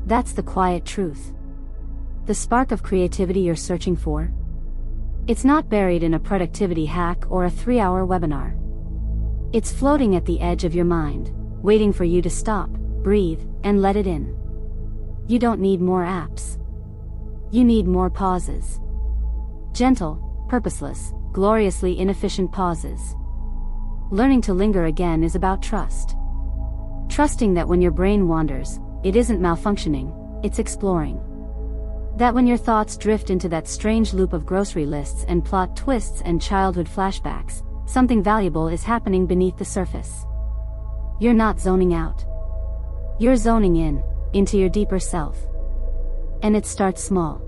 That's the quiet truth. The spark of creativity you're searching for? It's not buried in a productivity hack or a 3-hour webinar. It's floating at the edge of your mind, waiting for you to stop, breathe, and let it in. You don't need more apps. You need more pauses. Gentle, purposeless, gloriously inefficient pauses. Learning to linger again is about trust. Trusting that when your brain wanders, it isn't malfunctioning, it's exploring. That when your thoughts drift into that strange loop of grocery lists and plot twists and childhood flashbacks, something valuable is happening beneath the surface. You're not zoning out. You're zoning in, into your deeper self. And it starts small.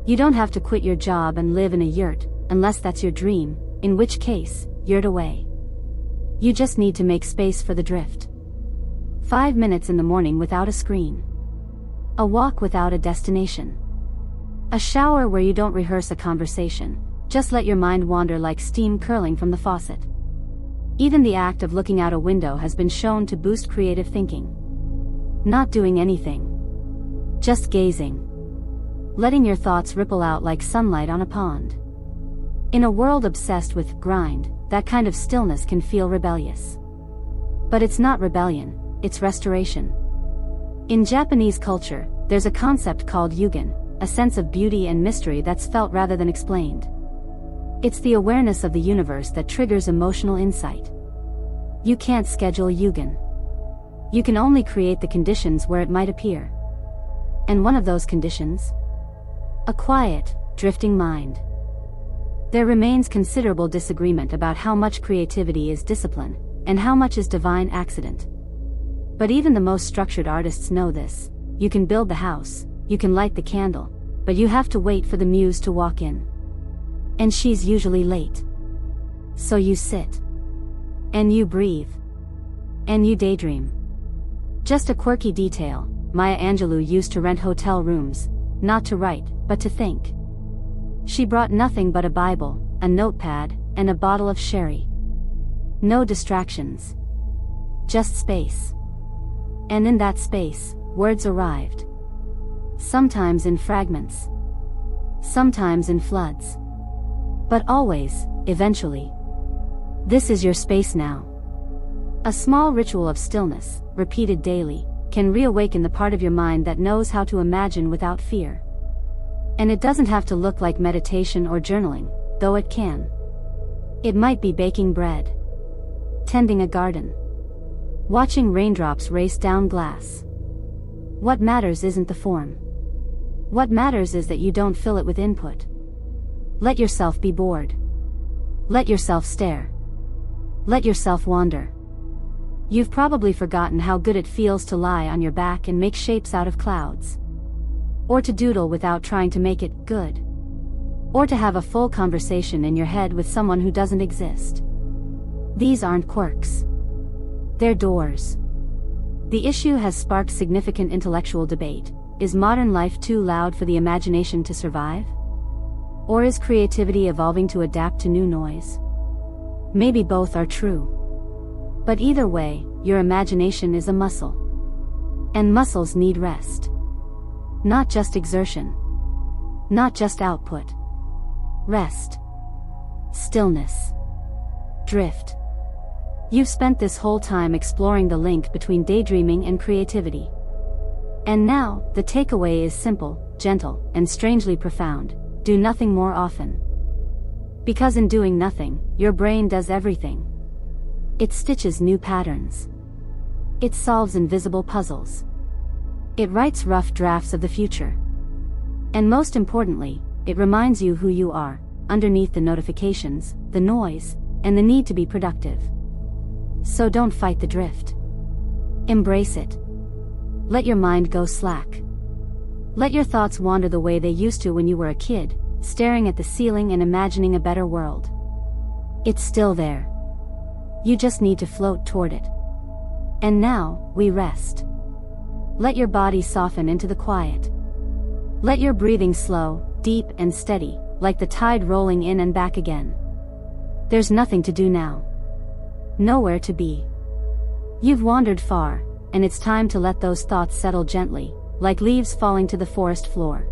You don't have to quit your job and live in a yurt, unless that's your dream, in which case, yurt away. You just need to make space for the drift. 5 minutes in the morning without a screen. A walk without a destination. A shower where you don't rehearse a conversation, just let your mind wander like steam curling from the faucet. Even the act of looking out a window has been shown to boost creative thinking. Not doing anything. Just gazing. Letting your thoughts ripple out like sunlight on a pond. In a world obsessed with grind, that kind of stillness can feel rebellious. But it's not rebellion, it's restoration. In Japanese culture, there's a concept called yugen, a sense of beauty and mystery that's felt rather than explained. It's the awareness of the universe that triggers emotional insight. You can't schedule yugen. You can only create the conditions where it might appear. And one of those conditions? A quiet, drifting mind. There remains considerable disagreement about how much creativity is discipline, and how much is divine accident. But even the most structured artists know this. You can build the house, you can light the candle, but you have to wait for the muse to walk in. And she's usually late. So you sit. And you breathe. And you daydream. Just a quirky detail, Maya Angelou used to rent hotel rooms, not to write, but to think. She brought nothing but a Bible, a notepad, and a bottle of sherry. No distractions. Just space. And in that space, words arrived. Sometimes in fragments. Sometimes in floods. But always, eventually. This is your space now. A small ritual of stillness, repeated daily, can reawaken the part of your mind that knows how to imagine without fear. And it doesn't have to look like meditation or journaling, though it can. It might be baking bread. Tending a garden. Watching raindrops race down glass. What matters isn't the form. What matters is that you don't fill it with input. Let yourself be bored. Let yourself stare. Let yourself wander. You've probably forgotten how good it feels to lie on your back and make shapes out of clouds. Or to doodle without trying to make it good. Or to have a full conversation in your head with someone who doesn't exist. These aren't quirks. They're doors. The issue has sparked significant intellectual debate. Is modern life too loud for the imagination to survive? Or is creativity evolving to adapt to new noise? Maybe both are true. But either way, your imagination is a muscle. And muscles need rest. Not just exertion. Not just output. Rest. Stillness. Drift. You've spent this whole time exploring the link between daydreaming and creativity. And now, the takeaway is simple, gentle, and strangely profound. Do nothing more often. Because in doing nothing, your brain does everything. It stitches new patterns. It solves invisible puzzles. It writes rough drafts of the future. And most importantly, it reminds you who you are, underneath the notifications, the noise, and the need to be productive. So don't fight the drift. Embrace it. Let your mind go slack. Let your thoughts wander the way they used to when you were a kid, staring at the ceiling and imagining a better world. It's still there. You just need to float toward it. And now, we rest. Let your body soften into the quiet. Let your breathing slow, deep and steady, like the tide rolling in and back again. There's nothing to do now. Nowhere to be. You've wandered far, and it's time to let those thoughts settle gently, like leaves falling to the forest floor.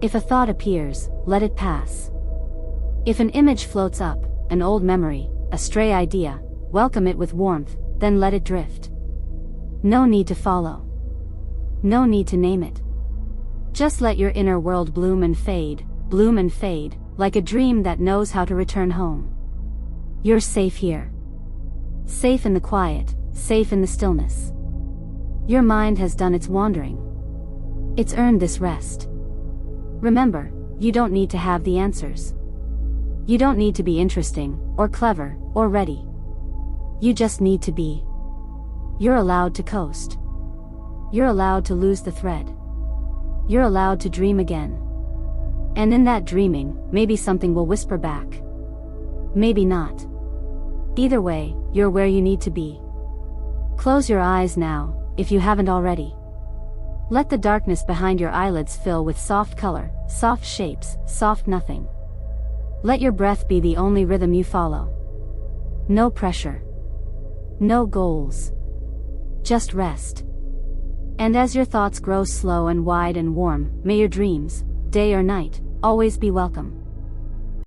If a thought appears, let it pass. If an image floats up, an old memory, a stray idea, welcome it with warmth, then let it drift. No need to follow. No need to name it. Just let your inner world bloom and fade, like a dream that knows how to return home. You're safe here. Safe in the quiet, safe in the stillness. Your mind has done its wandering. It's earned this rest. Remember, you don't need to have the answers. You don't need to be interesting, or clever, or ready. You just need to be. You're allowed to coast. You're allowed to lose the thread. You're allowed to dream again. And in that dreaming, maybe something will whisper back. Maybe not. Either way, you're where you need to be. Close your eyes now, if you haven't already. Let the darkness behind your eyelids fill with soft color, soft shapes, soft nothing. Let your breath be the only rhythm you follow. No pressure. No goals. Just rest. And as your thoughts grow slow and wide and warm, may your dreams, day or night, always be welcome.